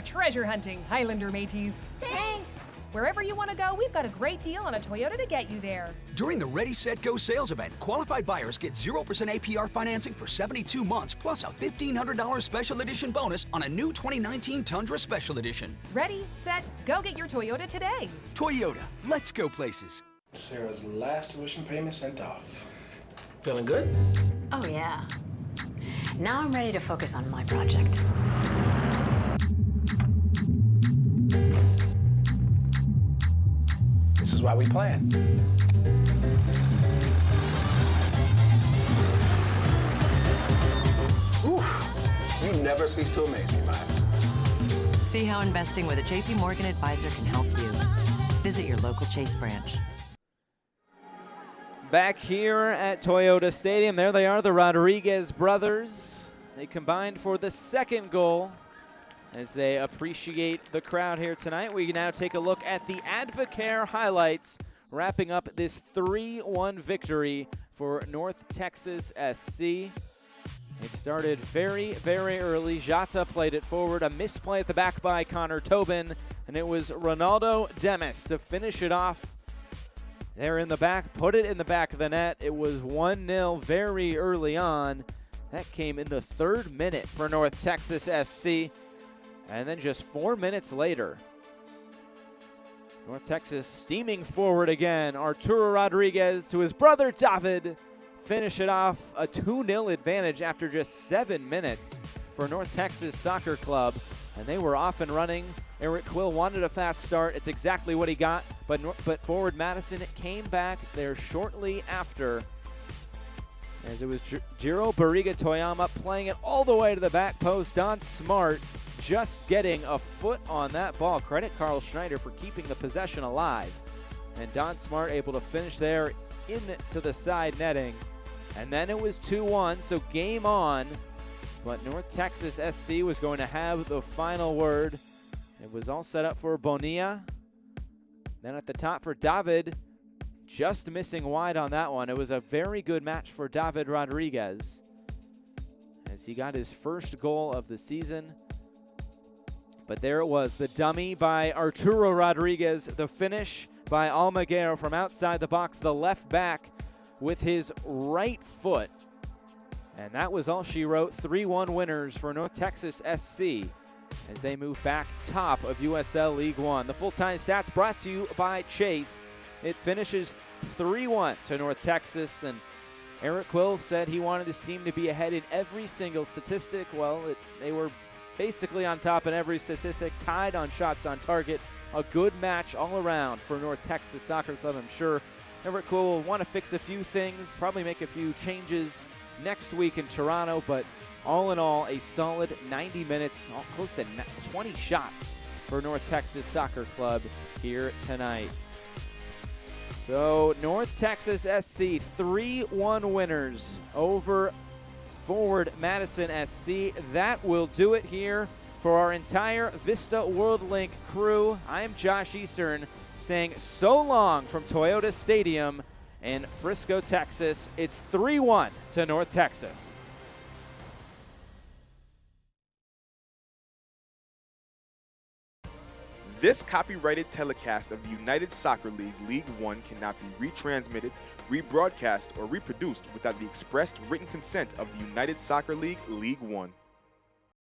S3: Treasure hunting. Highlander mateys.
S14: Thanks.
S3: Wherever you want to go, we've got a great deal on a Toyota to get you there.
S24: During the Ready, Set, Go sales event, qualified buyers get 0% APR financing for 72 months, plus a $1,500 special edition bonus on a new 2019 Tundra Special Edition.
S3: Ready, set, go get your Toyota today.
S24: Toyota, let's go places.
S7: Sarah's last tuition payment sent off.
S6: Feeling good?
S8: Oh, yeah. Now I'm ready to focus on my project.
S6: This is why we plan. Oof. You never cease to amaze me, Maya.
S8: See how investing with a JP Morgan advisor can help you. Visit your local Chase branch.
S1: Back here at Toyota Stadium, there they are, the Rodriguez brothers. They combined for the second goal as they appreciate the crowd here tonight. We now take a look at the Advocare highlights, wrapping up this 3-1 victory for North Texas SC. It started very, very early. Jota played it forward, a misplay at the back by Connor Tobin, and it was Ronaldo Demis to finish it off. There in the back, put it in the back of the net. It was 1-0 very early on. That came in the 3rd minute for North Texas SC. And then just 4 minutes later, North Texas steaming forward again. Arturo Rodriguez to his brother David finish it off, a 2-0 advantage after just 7 minutes for North Texas Soccer Club. And they were off and running. Eric Quill wanted a fast start. It's exactly what he got, but Forward Madison came back there shortly after, as it was Jiro Barriga Toyama playing it all the way to the back post. Don Smart just getting a foot on that ball. Credit Carl Schneider for keeping the possession alive. And Don Smart able to finish there into the side netting. And then it was 2-1, so game on. But North Texas SC was going to have the final word. It was all set up for Bonilla. Then at the top for David, just missing wide on that one. It was a very good match for David Rodriguez as he got his first goal of the season. But there it was, the dummy by Arturo Rodriguez, the finish by Almaguer from outside the box, the left back with his right foot. And that was all she wrote. 3-1 winners for North Texas SC as they move back top of USL League One. The full-time stats brought to you by Chase. It finishes 3-1 to North Texas, and Eric Quill said he wanted his team to be ahead in every single statistic. Well, they were basically on top in every statistic, tied on shots on target. A good match all around for North Texas Soccer Club. I'm sure Eric Quill will want to fix a few things, probably make a few changes next week in Toronto, but all in all, a solid 90 minutes, close to 20 shots for North Texas Soccer Club here tonight. So North Texas SC, 3-1 winners over Forward Madison SC. That will do it here for our entire Vista World Link crew. I'm Josh Eastern saying so long from Toyota Stadium in Frisco, Texas. It's 3-1 to North Texas.
S5: This copyrighted telecast of the United Soccer League League One cannot be retransmitted, rebroadcast, or reproduced without the expressed written consent of the United Soccer League League One.